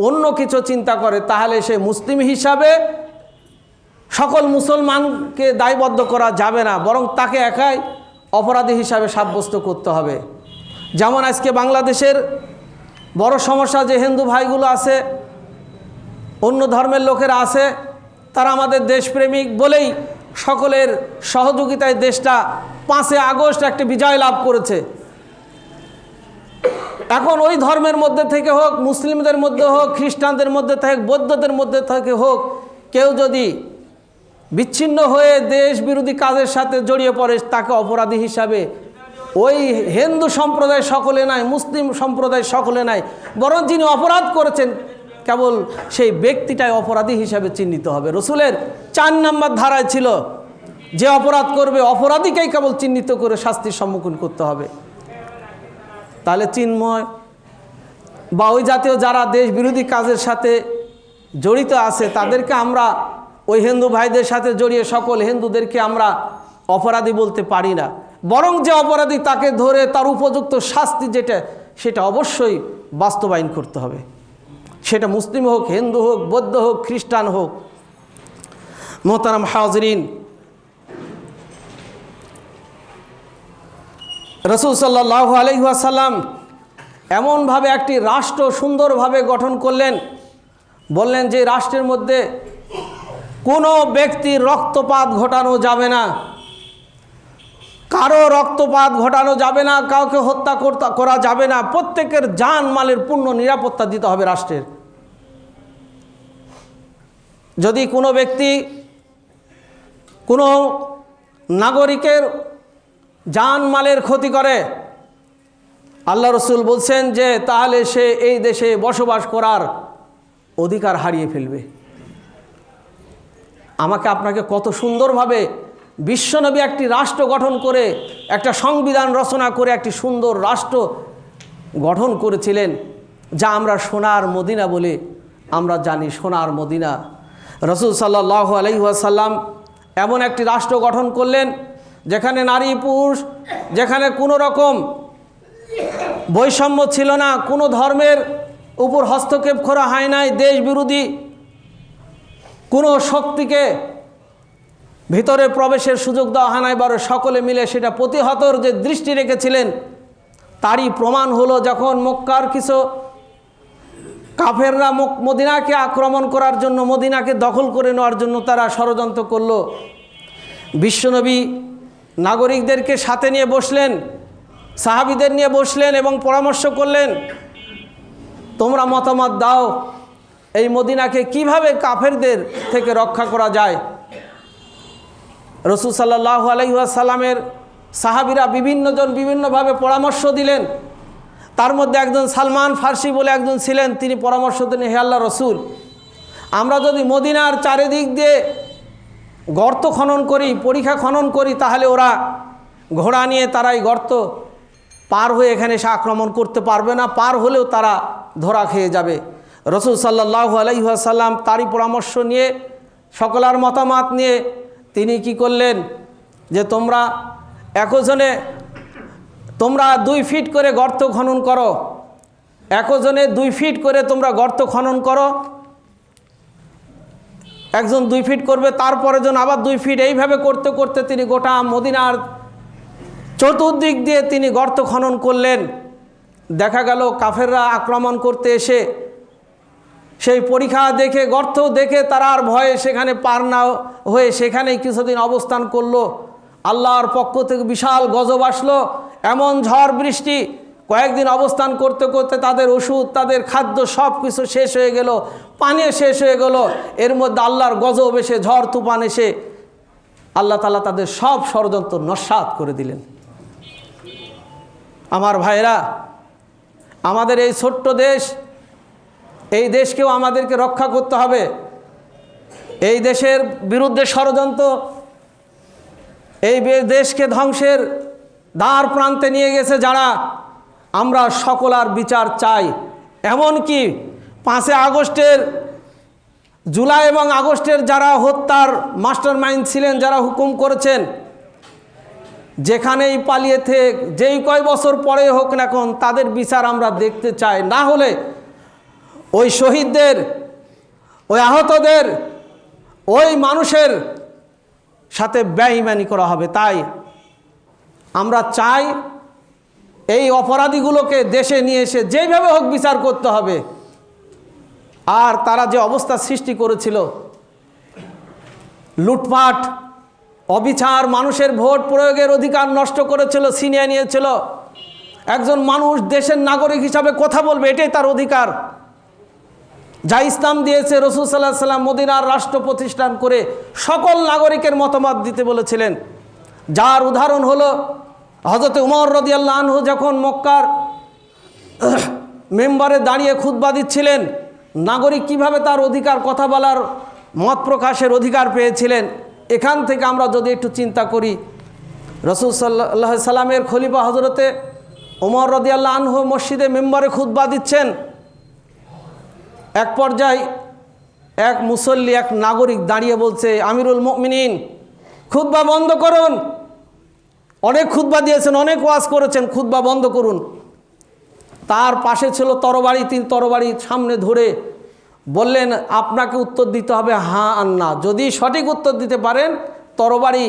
অন্য কিছু চিন্তা করে, তাহলে সে মুসলিম হিসাবে সকল মুসলমানকে দায়বদ্ধ করা যাবে না, বরং তাকে একাই অপরাধী হিসাবে সাব্যস্ত করতে হবে। যেমন আজকে বাংলাদেশের বড় সমস্যা যে হিন্দু ভাইগুলো আছে, অন্য ধর্মের লোকেরা আছে, তারা আমাদের দেশপ্রেমিক বলেই সকলের সহযোগিতায় দেশটা 5 আগস্ট একটা বিজয় লাভ করেছে। এখন ওই ধর্মের মধ্যে থেকে হোক, মুসলিমদের মধ্যে হোক, খ্রিস্টানদের মধ্যে থেকে, বৌদ্ধদের মধ্যে থেকে হোক, কেউ যদি বিচ্ছিন্ন হয়ে দেশ বিরোধী কাজের সাথে জড়িয়ে পড়ে, তাকে অপরাধী হিসাবে ওই হিন্দু সম্প্রদায় সকলে নাই, মুসলিম সম্প্রদায় সকলে নাই, বরং যিনি অপরাধ করেছেন কেবল সেই ব্যক্তিটাই অপরাধী হিসাবে চিহ্নিত হবে। রসুলের 4 নম্বর ধারায় ছিল যে অপরাধ করবে অপরাধীকেই কেবল চিহ্নিত করে শাস্তির সম্মুখীন করতে হবে। তাহলে চিন্ময় বা ওই জাতীয় যারা দেশ বিরোধী কাজের সাথে জড়িত আছে, তাদেরকে আমরা ওই হিন্দু ভাইদের সাথে জড়িয়ে সকল হিন্দুদেরকে আমরা অপরাধী বলতে পারি না, বরং যে অপরাধী তাকে ধরে তার উপযুক্ত শাস্তি যেটা, সেটা অবশ্যই বাস্তবায়ন করতে হবে। সেটা মুসলিম হোক, হিন্দু হোক, বৌদ্ধ হোক, খ্রিস্টান হোক। মোহতারাম হাজরিন, রাসূল সাল্লাল্লাহু আলাইহি ওয়াসাল্লাম এমনভাবে একটি রাষ্ট্র সুন্দরভাবে গঠন করলেন, বললেন যে রাষ্ট্রের মধ্যে কোনো ব্যক্তির রক্তপাত ঘটানো যাবে না, কারো রক্তপাত ঘটানো যাবে না, কাউকে হত্যা করা যাবে না, প্রত্যেকের জান মালের পূর্ণ নিরাপত্তা দিতে হবে রাষ্ট্রের। যদি কোনো ব্যক্তি কোনো নাগরিকের জান মালের ক্ষতি করে, আল্লাহ রসুল বলছেন যে তাহলে সে এই দেশে বসবাস করার অধিকার হারিয়ে ফেলবে। আমাকে আপনাকে কত সুন্দরভাবে বিশ্বনবী একটি রাষ্ট্র গঠন করে, একটা সংবিধান রচনা করে একটি সুন্দর রাষ্ট্র গঠন করেছিলেন, যা আমরা সোনার মদিনা বলে আমরা জানি। সোনার মদিনা রাসূল সাল্লাল্লাহু আলাইহি ওয়াসাল্লাম এমন একটি রাষ্ট্র গঠন করলেন যেখানে নারী পুরুষ, যেখানে কোনো রকম বৈষম্য ছিল না, কোনো ধর্মের উপর হস্তক্ষেপ করা হয় নাই, দেশ বিরোধী কোনো শক্তিকে ভিতরে প্রবেশের সুযোগ দেওয়া হয় নাই, বরং সকলে মিলে সেটা প্রতিহতর যে দৃষ্টি রেখেছিলেন, তারই প্রমাণ হলো যখন মক্কার কিছু কাফেররা মদিনাকে আক্রমণ করার জন্য, মদিনাকে দখল করে নেওয়ার জন্য তারা ষড়যন্ত্র করলো। বিশ্বনবী নাগরিকদেরকে সাথে নিয়ে বসলেন, সাহাবীদের নিয়ে বসলেন এবং পরামর্শ করলেন, তোমরা মতামত দাও এই মদিনাকে কিভাবে কাফেরদের থেকে রক্ষা করা যায়। রাসূল সাল্লাল্লাহু আলাইহি ওয়াসাল্লামের সাহাবীরা বিভিন্নজন বিভিন্নভাবে পরামর্শ দিলেন। তার মধ্যে একজন সালমান ফার্সি বলে একজন ছিলেন, তিনি পরামর্শ দিলেন, হে আল্লাহ রসুল, আমরা যদি মদিনার চারিদিক দিয়ে গর্ত খনন করি, পরিখা খনন করি, তাহলে ওরা ঘোড়া নিয়ে তারা এই গর্ত পার হয়ে এখানে এসে আক্রমণ করতে পারবে না, পার হলেও তারা ধরা খেয়ে যাবে। রাসূল সাল্লাল্লাহু আলাইহি ওয়াসাল্লাম তারই পরামর্শ নিয়ে, সকলের মতামত নিয়ে তিনি কি করলেন যে তোমরা একজনে 2 ফিট করে গর্ত খনন করো, একজনে 2 ফিট করে তোমরা গর্ত খনন করো, একজন 2 ফিট করবে, তারপরে জন আবার 2 ফিট, এইভাবে করতে করতে তিনি গোটা মদিনার চতুর্দিক দিয়ে তিনি গর্ত খনন করলেন। দেখা গেল কাফেররা আক্রমণ করতে এসে সেই পরীক্ষা দেখে, গর্ত দেখে তারা আর ভয়ে সেখানে পার না হয়ে সেখানেই কিছুদিন অবস্থান করলো। আল্লাহর পক্ষ থেকে বিশাল গজব আসলো, এমন ঝড় বৃষ্টি, কয়েকদিন অবস্থান করতে করতে তাদের ওষুধ, তাদের খাদ্য সব কিছু শেষ হয়ে গেল, পানি শেষ হয়ে গেল। এর মধ্যে আল্লাহর গজব এসে, ঝড় তুফান এসে আল্লাহ তাআলা তাদের সব ষড়যন্ত্র নস্যাৎ করে দিলেন। আমার ভাইরা, আমাদের এই ছোট্ট দেশ, এই দেশকেও আমাদেরকে রক্ষা করতে হবে। এই দেশের বিরুদ্ধে ষড়যন্ত্র এই দেশকে ধ্বংসের দ্বার প্রান্তে নিয়ে গেছে যারা, আমরা সকলার বিচার চাই। এমনকি 5 আগস্টের, জুলাই এবং আগস্টের যারা হত্যার মাস্টার মাইন্ড ছিলেন, যারা হুকুম করেছেন, যেখানেই পালিয়ে থেকে যেই কয় বছর পরে হোক না কোন, তাদের বিচার আমরা দেখতে চাই। না হলে ওই শহীদদের, ওই আহতদের, ওই মানুষের সাথে বেঈমানি করা হবে। তাই আমরা চাই এই অপরাধীগুলোকে দেশে নিয়ে এসে যেইভাবে হোক বিচার করতে হবে। আর তারা যে অবস্থা সৃষ্টি করেছিল, লুটপাট, অবিচার, মানুষের ভোট প্রয়োগের অধিকার নষ্ট করেছিল, ছিনিয়ে নিয়েছিল। একজন মানুষ দেশের নাগরিক হিসাবে কথা বলবে, এটাই তার অধিকার। যা ইসলাম দিয়েছে, রাসূল সাল্লাল্লাহু আলাইহি ওয়াসাল্লাম মদিনার রাষ্ট্র প্রতিষ্ঠান করে সকল নাগরিকের মতামত দিতে বলেছিলেন। যার উদাহরণ হলো হযরত উমর রাদিয়াল্লাহু আনহু যখন মক্কার মেম্বারে দাঁড়িয়ে খুতবা দিচ্ছিলেন, নাগরিক কিভাবে তার অধিকার, কথা বলার, মত প্রকাশের অধিকার পেয়েছিলেন। এখান থেকে আমরা যদি একটু চিন্তা করি, রাসূল সাল্লাল্লাহু আলাইহি সাল্লামের খলিফা হযরতে উমর রাদিয়াল্লাহু আনহু মসজিদে মেম্বারে খুতবা দিচ্ছেন। এক পর্যায়ে এক মুসল্লি, এক নাগরিক দাঁড়িয়ে বলছে, আমিরুল মুমিনিন, খুতবা বন্ধ করুন। অনেক খুতবা দিয়েছেন, অনেক ওয়াজ করেছেন, খুতবা বন্ধ করুন। তার পাশে ছিল তরবারি, তিনি তরবারি সামনে ধরে বললেন, আপনাকে উত্তর দিতে হবে হ্যাঁ আর না। যদি সঠিক উত্তর দিতে পারেন তরবারি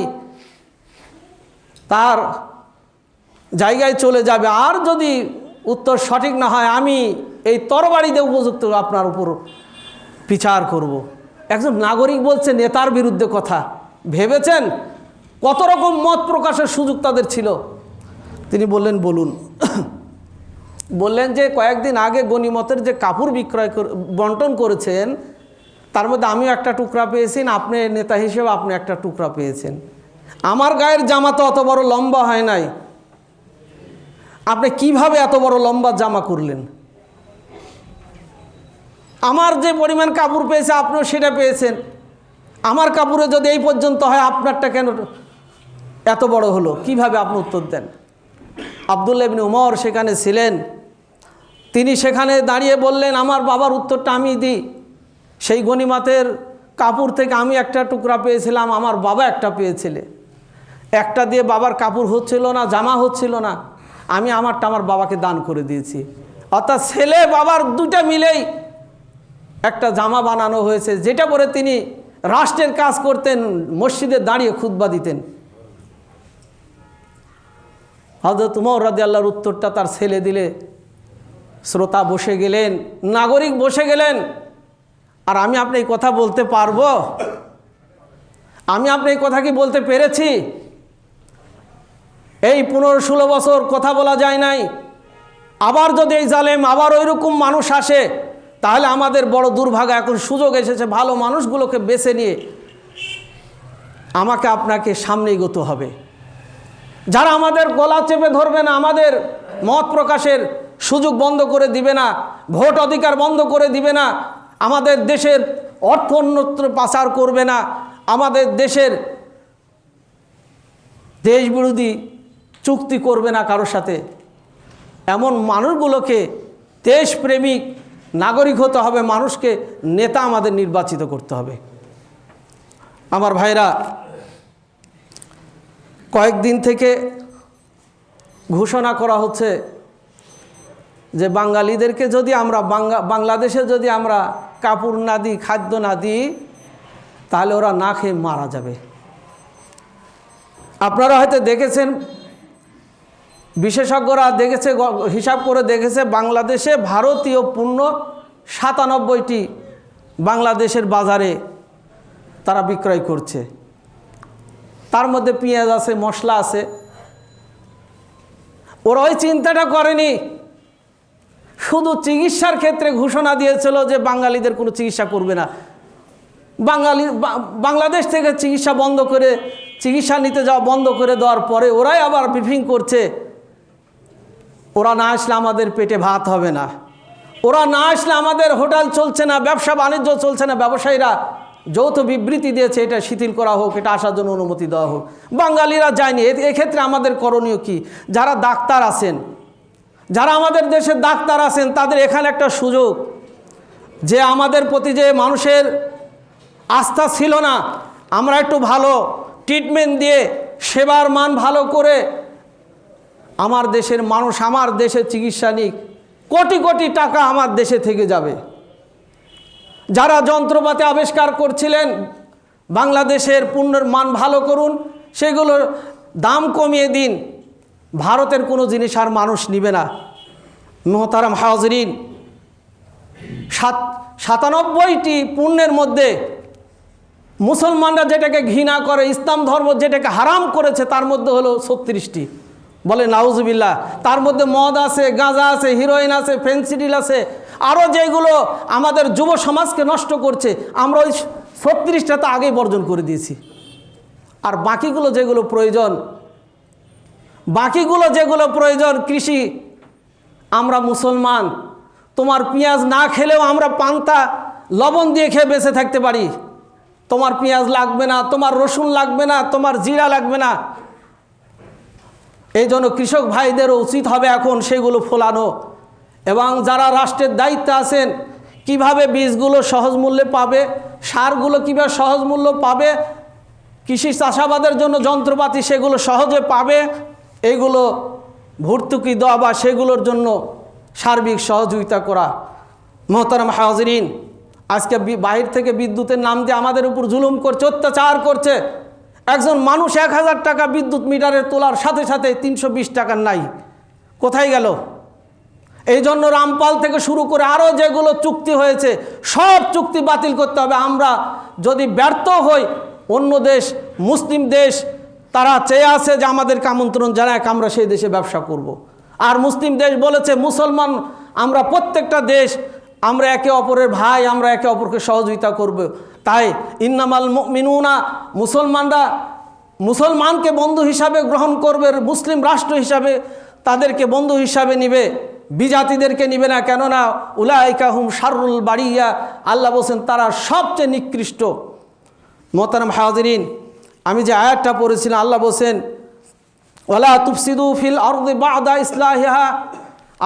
তার জায়গায় চলে যাবে, আর যদি উত্তর সঠিক না হয় আমি এই তরবারি দিয়ে উপযুক্ত আপনার উপর বিচার করব। একজন নাগরিক বলছে নেতার বিরুদ্ধে কথা। ভেবেছেন কত রকম মত প্রকাশের সুযোগ তাদের ছিল। তিনি বললেন, বলুন। বললেন যে কয়েকদিন আগে গনিমতের যে কাপড় বন্টন করেছেন, তার মধ্যে আমিও একটা টুকরা পেয়েছি, আপনি নেতা হিসেবে আপনি একটা টুকরা পেয়েছেন। আমার গায়ের জামা তো অত বড় লম্বা হয় নাই, আপনি কিভাবে এত বড় লম্বা জামা করলেন? আমার যে পরিমাণ কাপড় পেয়েছে আপনিও সেটা পেয়েছেন, আমার কাপড়ে যদি এই পর্যন্ত হয় আপনারটা কেন এত বড় হলো? কিভাবে আপনি উত্তর দেন? আব্দুল্লাহ ইবনে উমর সেখানে ছিলেন। তিনি সেখানে দাঁড়িয়ে বললেন, আমার বাবার উত্তরটা আমি দিই। সেই গনিমতের কাপড় থেকে আমি একটা টুকরা পেয়েছিলাম, আমার বাবা একটা পেয়েছিলে। একটা দিয়ে বাবার কাপড় হচ্ছিল না, জামা হচ্ছিল না, আমি আমারটা আমার বাবাকে দান করে দিয়েছি। অর্থাৎ ছেলে বাবার দুটা মিলেই একটা জামা বানানো হয়েছে, যেটা পরে তিনি রাষ্ট্রের কাজ করতেন, মসজিদে দাঁড়িয়ে খুতবা দিতেন। হযরত উমর রাদিয়াল্লাহু আনহুর উত্তরটা তার ছেলে দিলে শ্রোতা বসে গেলেন, নাগরিক বসে গেলেন। আর আমি আপনি এই কথা বলতে পারবো? আমি আপনি এই কথা কি বলতে পেরেছি? এই 15-16 বছর কথা বলা যায় নাই। আবার যদি এই জালেম আবার ওইরকম মানুষ আসে, তাহলে আমাদের বড় দুর্ভাগ্য। এখন সুযোগ এসেছে ভালো মানুষগুলোকে বেছে নিয়ে আমাকে আপনাকে সামনে এগোতে হবে। যারা আমাদের গলা চেপে ধরবে না, আমাদের মত প্রকাশের সুযোগ বন্ধ করে দিবে না, ভোট অধিকার বন্ধ করে দিবে না, আমাদের দেশের অর্থ অন্যত্র পাচার করবে না, আমাদের দেশের দেশবিরোধী চুক্তি করবে না কারোর সাথে, এমন মানুষগুলোকে দেশপ্রেমিক নাগরিক হতে হবে, মানুষকে নেতা আমাদের নির্বাচিত করতে হবে। আমার ভাইরা, কয়েকদিন থেকে ঘোষণা করা হচ্ছে যে বাঙালিদেরকে যদি আমরা বাংলাদেশে যদি আমরা কাপড় না দিই, খাদ্য না দিই, তাহলে ওরা না খেয়ে মারা যাবে। আপনারা হয়তো দেখেছেন, বিশেষজ্ঞরা দেখেছে, হিসাব করে দেখেছে, বাংলাদেশে ভারতীয় পণ্য 97টি বাংলাদেশের বাজারে তারা বিক্রয় করছে। তার মধ্যে পেঁয়াজ আছে, মশলা আছে। ওরা ওই চিন্তাটা করেনি, শুধু চিকিৎসার ক্ষেত্রে ঘোষণা দিয়েছিল যে বাঙালিদের কোনো চিকিৎসা করবে না। বাংলাদেশ থেকে চিকিৎসা বন্ধ করে, চিকিৎসা নিতে যাওয়া বন্ধ করে দেওয়ার পরে ওরাই আবার ব্রিফিং করছে, ওরা না আসলে আমাদের পেটে ভাত হবে না, ওরা না আসলে আমাদের হোটেল চলছে না, ব্যবসা বাণিজ্য চলছে না। ব্যবসায়ীরা যৌথ বিবৃতি দিয়েছে এটা শিথিল করা হোক, এটা আসার জন্য অনুমতি দেওয়া হোক। বাঙালিরা যায়নি। এক্ষেত্রে আমাদের করণীয় কি? যারা ডাক্তার আছেন, যারা আমাদের দেশের ডাক্তার আছেন, তাদের এখানে একটা সুযোগ যে আমাদের প্রতি যে মানুষের আস্থা ছিল না, আমরা একটু ভালো ট্রিটমেন্ট দিয়ে সেবার মান ভালো করে আমার দেশের মানুষ আমার দেশে চিকিৎসা নিক, কোটি কোটি টাকা আমার দেশে থেকে যাবে। যারা যন্ত্রপাতি আবিষ্কার করছিলেন, বাংলাদেশের পণ্যের মান ভালো করুন, সেগুলোর দাম কমিয়ে দিন। ভারতের কোনো জিনিস আর মানুষ নিবে না। মোহতারাম হাজরিন, 97টি পণ্যের মধ্যে মুসলমানরা যেটাকে ঘৃণা করে, ইসলাম ধর্ম যেটাকে হারাম করেছে, তার মধ্যে হলো 36টি। বলে নাউজুবিল্লাহ। তার মধ্যে মদ আছে, গাঁজা আছে, হিরোইন আছে, ফেন্সিডিল আছে, আরও যেগুলো আমাদের যুব সমাজকে নষ্ট করছে, আমরা ওই 36টা তো আগেই বর্জন করে দিয়েছি। আর বাকিগুলো যেগুলো প্রয়োজন, কৃষি, আমরা মুসলমান, তোমার পেঁয়াজ না খেলেও আমরা পান্তা লবণ দিয়ে খেয়ে বেঁচে থাকতে পারি। তোমার পেঁয়াজ লাগবে না, তোমার রসুন লাগবে না, তোমার জিরা লাগবে না। এই জন্য কৃষক ভাইদেরও উচিত হবে এখন সেগুলো ফলানো, এবং যারা রাষ্ট্রের দায়িত্বে আছেন কিভাবে বীজগুলো সহজ মূল্যে পাবে, সারগুলো কীভাবে সহজ মূল্য পাবে, কৃষি চাষাবাদের জন্য যন্ত্রপাতি সেগুলো সহজে পাবে, এগুলো ভর্তুকি দেওয়া বা সেগুলোর জন্য সার্বিক সহযোগিতা করা। মোহতারাম হাজরিন, আজকে বাহির থেকে বিদ্যুতের নাম দিয়ে আমাদের উপর জুলুম করছে, অত্যাচার করছে। একজন মানুষ 1000 টাকা বিদ্যুৎ মিটারের তোলার সাথে সাথে 320 টাকার নাই, কোথায় গেল? এই জন্য রামপাল থেকে শুরু করে আরও যেগুলো চুক্তি হয়েছে সব চুক্তি বাতিল করতে হবে। আমরা যদি ব্যর্থ হই, অন্য দেশ, মুসলিম দেশ, তারা চেয়ে আছে যে আমাদেরকে আমন্ত্রণ জানায় আমরা সেই দেশে ব্যবসা করব। আর মুসলিম দেশ বলেছে মুসলমান আমরা প্রত্যেকটা দেশ, আমরা একে অপরের ভাই, আমরা একে অপরকে সহযোগিতা করব। তাই ইন্নামাল মুমিনুনা, মুসলমানকে বন্ধু হিসাবে গ্রহণ করবে, মুসলিম রাষ্ট্র হিসাবে তাদেরকে বন্ধু হিসাবে নিবে, বিজাতিদেরকে নিবে না। কেননা উলাইকা হুম শাররুল বারিয়া, আল্লাহ বলছেন তারা সবচেয়ে নিকৃষ্ট। মোহতারাম হাজরিন, আমি যে আয়াতটা পড়েছিলাম, আল্লাহ বলছেন ওয়ালা তুফসিদু ফিল আরদি বা'দা ইসলাহিহা,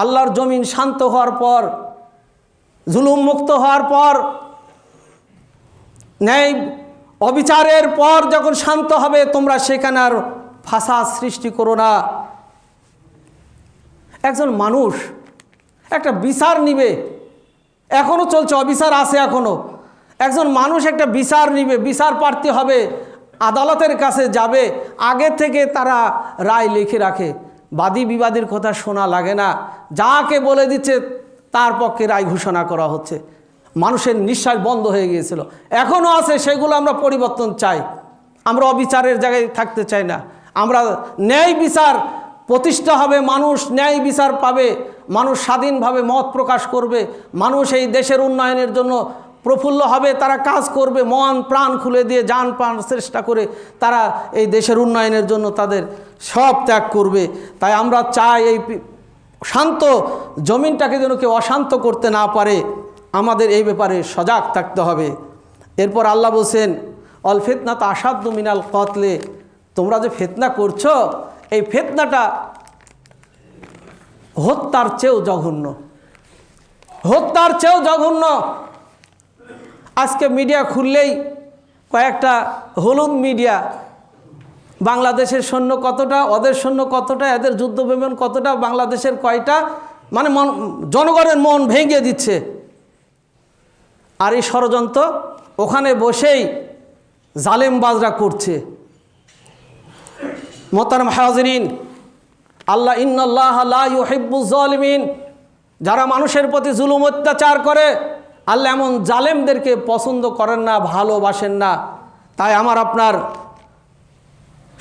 আল্লাহর জমিন শান্ত হওয়ার পর, জুলুম মুক্ত হওয়ার পর, ন্যায় অবিচারের পর যখন শান্ত হবে, তোমরা সেখানে আর ফাসাদ সৃষ্টি করো না। একজন মানুষ একটা বিচার নিবে, এখনও চলছে, অবিচার আছে এখনও। একজন মানুষ একটা বিচার নিবে, বিচার প্রার্থী হবে, আদালতের কাছে যাবে, আগে থেকে তারা রায় লিখে রাখে, বাদী বিবাদীর কথা শোনা লাগে না, যাকে বলে দিচ্ছে তার পক্ষে রায় ঘোষণা করা হচ্ছে। মানুষের নিঃশ্বাস বন্ধ হয়ে গিয়েছিল, এখনও আছে, সেগুলো আমরা পরিবর্তন চাই। আমরা অবিচারের জায়গায় থাকতে চাই না। আমরা ন্যায় বিচার প্রতিষ্ঠা হবে, মানুষ ন্যায় বিচার পাবে, মানুষ স্বাধীনভাবে মত প্রকাশ করবে, মানুষ এই দেশের উন্নয়নের জন্য প্রফুল্ল হবে, তারা কাজ করবে, মন প্রাণ খুলে দিয়ে জান প্রাণ চেষ্টা করে তারা এই দেশের উন্নয়নের জন্য তাদের সব ত্যাগ করবে। তাই আমরা চাই এই শান্ত জমিনটাকে যেন কেউ অশান্ত করতে না পারে, আমাদের এই ব্যাপারে সজাগ থাকতে হবে। এরপর আল্লাহ বলছেন অল ফিতনা তো আসাদ্দু মিনাল কতলে, তোমরা যে ফিতনা করছো, এই ফিতনাটা হত্যার চেয়েও জঘন্য, হত্যার চেয়েও জঘন্য। আজকে মিডিয়া খুললেই কয়েকটা হলুদ মিডিয়া, বাংলাদেশের সৈন্য কতটা, ওদের সৈন্য কতটা, এদের যুদ্ধ বিমান কতটা, বাংলাদেশের কয়টা, মানে জনগণের মন ভেঙে দিচ্ছে। আর এই ষড়যন্ত্র ওখানে বসেই জালেমবাজরা করছে। মোহতারাম হাজরিন, আল্লাহ ইন্নাল্লাহ লা ইউহিব্বুজ জালিমিন, যারা মানুষের প্রতি জুলুম অত্যাচার করে, আল্লাহ এমন জালেমদেরকে পছন্দ করেন না, ভালোবাসেন না। তাই আমার আপনার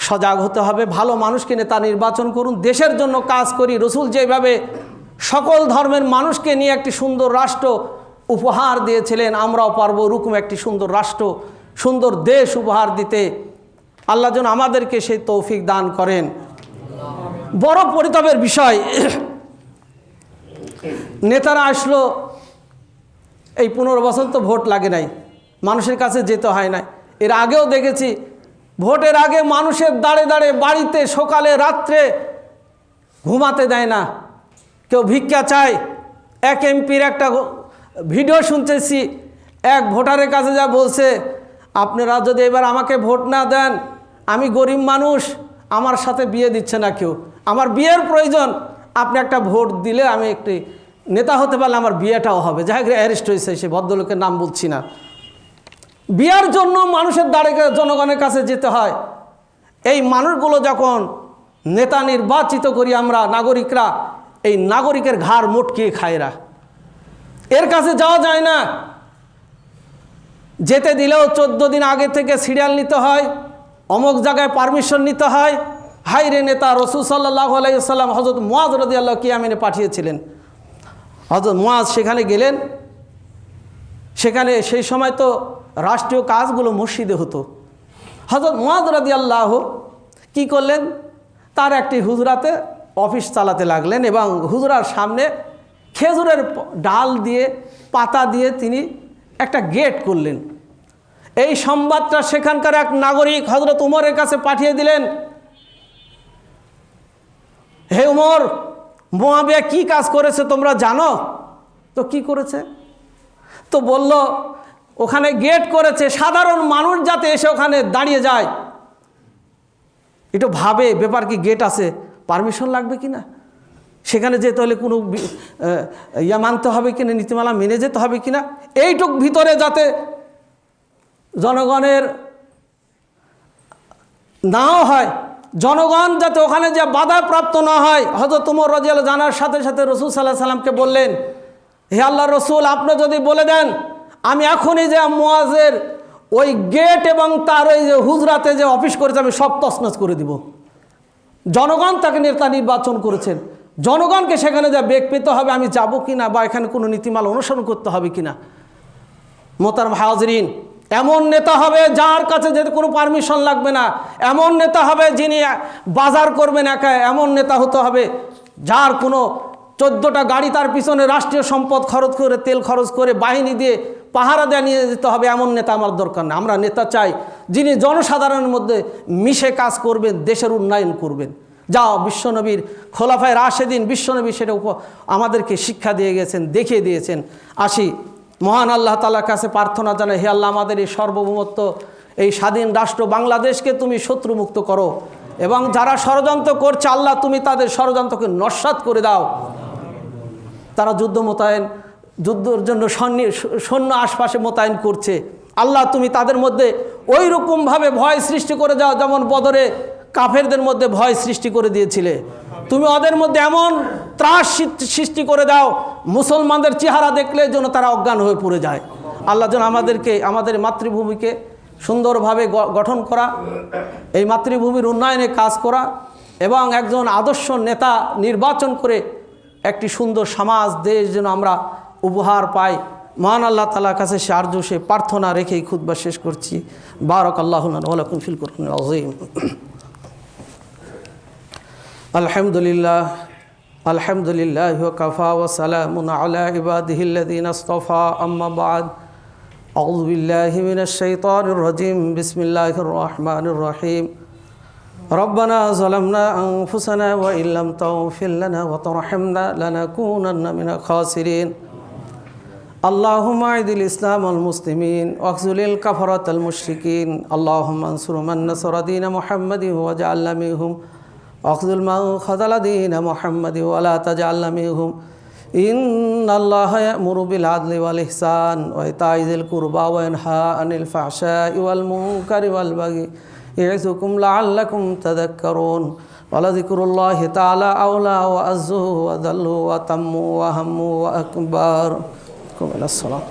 সজাগ হতে হবে, ভালো মানুষকে নেতা নির্বাচন করুন, দেশের জন্য কাজ করি। রসুল যেভাবে সকল ধর্মের মানুষকে নিয়ে একটি সুন্দর রাষ্ট্র উপহার দিয়েছিলেন, আমরাও পারবো ওরকম একটি সুন্দর রাষ্ট্র, সুন্দর দেশ উপহার দিতে। আল্লাহ যেন আমাদেরকে সেই তৌফিক দান করেন। বড় পরিতাপের বিষয়, নেতারা আসলো, এই 15 বছর তো ভোট লাগে নাই, মানুষের কাছে যেতে হয় নাই। এর আগেও দেখেছি, ভোটের আগে মানুষের দাঁড়ে দাঁড়ে বাড়িতে সকালে রাত্রে ঘুমাতে দেয় না, কেউ ভিক্ষা চায়। এক এমপির একটা ভিডিও শুনতেছি, এক ভোটারের কাছে যা বলছে, আপনারা যদি এবার আমাকে ভোট না দেন, আমি গরিব মানুষ, আমার সাথে বিয়ে দিচ্ছে না কেউ, আমার বিয়ের প্রয়োজন, আপনি একটা ভোট দিলে আমি একটি নেতা হতে পারলে আমার বিয়েটাও হবে। যাই হোক, অ্যারেস্ট হয়েছে, সে ভদ্রলোকের নাম বলছি না। বিয়ার জন্য মানুষের দ্বারে জনগণের কাছে যেতে হয়। এই মানুষগুলো যখন নেতা নির্বাচিত করি আমরা নাগরিকরা, এই নাগরিকের ঘাড় মোটকিয়ে খায়রা, এর কাছে যাওয়া যায় না। যেতে দিলেও 14 দিন আগে থেকে সিরিয়াল নিতে হয়, অমুক জায়গায় পারমিশন নিতে হয়। হাই রে নেতা, রাসূল সাল্লাল্লাহু আলাইহি ওয়াসাল্লাম হযরত মুআয রাদিয়াল্লাহু কিয়ামিনে পাঠিয়েছিলেন। হযরত মুআয সেখানে গেলেন। সেখানে সেই সময় তো রাষ্ট্রীয় কাজগুলো মসজিদে হতো। হযরত মুআয রাদিয়াল্লাহু কি করলেন, তার একটি হুজরাতে অফিস চালাতে লাগলেন এবং হুজরার সামনে খেজুরের ডাল দিয়ে পাতা দিয়ে তিনি একটা গেট করলেন। এই সংবাদটা সেখানকার এক নাগরিক হযরত উমরের কাছে পাঠিয়ে দিলেন। হে উমর, মুআবিয়া কি কাজ করেছে তোমরা জানো? তো কি করেছে? তো বলল ওখানে গেট করেছে সাধারণ মানুষ যাতে এসে ওখানে দাঁড়িয়ে যায়। একটু ভাবে ব্যাপার কি, গেট আছে, পারমিশন লাগবে কিনা, সেখানে যেতে হলে কোনো ইয়া মানতে হবে কিনা, নীতিমালা মেনে যেতে হবে কিনা, এইটুক ভিতরে যাতে জনগণের নাও হয়, জনগণ যাতে ওখানে যে বাধাপ্রাপ্ত না হয়। হযরত ওমর রাদিয়াল্লাহু জানার সাথে সাথে রাসূল সাল্লাল্লাহু আলাইহি সাল্লামকে বললেন, হে আল্লাহর রাসূল, আপনি যদি বলে দেন আমি এখনই যে মুআযের ওই গেট এবং তার ওই যে হুজরাতে যে অফিস করেছে আমি সব তছনছ করে দিব। জনগণ তাকে নেতা নির্বাচন করেছেন, জনগণকে সেখানে যা বেগ পেতে হবে, আমি যাব কিনা বা এখানে কোনো নীতিমালা অনুসরণ করতে হবে কিনা। মোহতারাম হাজরিন, এমন নেতা হবে যার কাছে যেতে কোনো পারমিশন লাগবে না, এমন নেতা হবে যিনি বাজার করবেন একা, এমন নেতা হতে হবে যার কোনো 14টা গাড়ি তার পিছনে রাষ্ট্রীয় সম্পদ খরচ করে, তেল খরচ করে, বাহিনী দিয়ে পাহারা দেওয়া নিয়ে যেতে হবে, এমন নেতা আমার দরকার না। আমরা নেতা চাই যিনি জনসাধারণের মধ্যে মিশে কাজ করবেন, দেশের উন্নয়ন করবেন। যাও বিশ্বনবীর খোলাফায়ে রাশেদিন, বিশ্বনবী সেটা আমাদেরকে শিক্ষা দিয়ে গেছেন, দেখিয়ে দিয়েছেন। আসি মহান আল্লাহ তাআলার কাছে প্রার্থনা জানাই, হে আল্লাহ, আমাদের এই সার্বভৌমত্ব, এই স্বাধীন রাষ্ট্র বাংলাদেশকে তুমি শত্রুমুক্ত করো এবং যারা ষড়যন্ত্র করছে আল্লাহ তুমি তাদের ষড়যন্ত্রকে নস্যাৎ করে দাও। তারা যুদ্ধের জন্য সৈন্য আশপাশে মোতায়েন করছে, আল্লাহ তুমি তাদের মধ্যে ওই রকমভাবে ভয় সৃষ্টি করে যাও যেমন বদরে কাফেরদের মধ্যে ভয় সৃষ্টি করে দিয়েছিলে। তুমি ওদের মধ্যে এমন ত্রাস সৃষ্টি করে দাও মুসলমানদের চেহারা দেখলে যেন তারা অজ্ঞান হয়ে পড়ে যায়। আল্লাহ যেন আমাদেরকে, আমাদের মাতৃভূমিকে সুন্দরভাবে গঠন করা, এই মাতৃভূমির উন্নয়নে কাজ করা এবং একজন আদর্শ নেতা নির্বাচন করে একটি সুন্দর সমাজ, দেশ যেন আমরা উপহার পাই। মহান আল্লাহ তাআলার কাছে সে আরজু, সে প্রার্থনা রেখেই খুতবা শেষ করছি। বারাকাল্লাহু লানা ওয়া লাকুম ফিল কুরআনিল আযীম। আলহামদুলিল্লাহ, আলহামদুলিল্লাহি ওয়া কাফা ওয়া সালামুন আলা ইবাদিহিল্লাযীনা ইসতাফা, আম্মা বা'দ। আউযু বিল্লাহি মিনাশ শাইতানির রাজীম। বিসমিল্লাহির রহমানির রহিম। রব্বানা যালামনা আনফুসানা ওয়া ইল্লাম তাগফির লানা ওয়া তারহামনা লানাকুনান্না মিনাল খাসিরিন। আল্লাহুম্মা আইদিল ইসলাম ওয়াল মুসলিমিন ওয়াখযুলিল কাফারাতাল মুশরিকিন। আল্লাহুম্মা আনসুর মান নাসারা দীন মুহাম্মাদিন ওয়াজআলনা মিনহুম ওয়াখযুল মান খাযালা দীন মুহাম্মাদিন ওয়া লা তাজআলনা মিনহুম। ইন্নাল্লাহা ইয়া'মুরু বিল আদলি ওয়াল ইহসান ওয়া ইতাইযিল কুরবা ওয়া ইয়ানহা আনিল ফাহশাই ওয়াল মুনকারি ওয়াল বাগি ইয়া'যুকুম লাআল্লাকুম তাযাক্কারুন। ওয়া লাযিকরুল্লাহি তাআলা আওলা ওয়া আযzu ওয়া যাল্লু ওয়া তাম্মু ওয়া হাম্মু ওয়া আকবার। কুম ইলাস সালাত।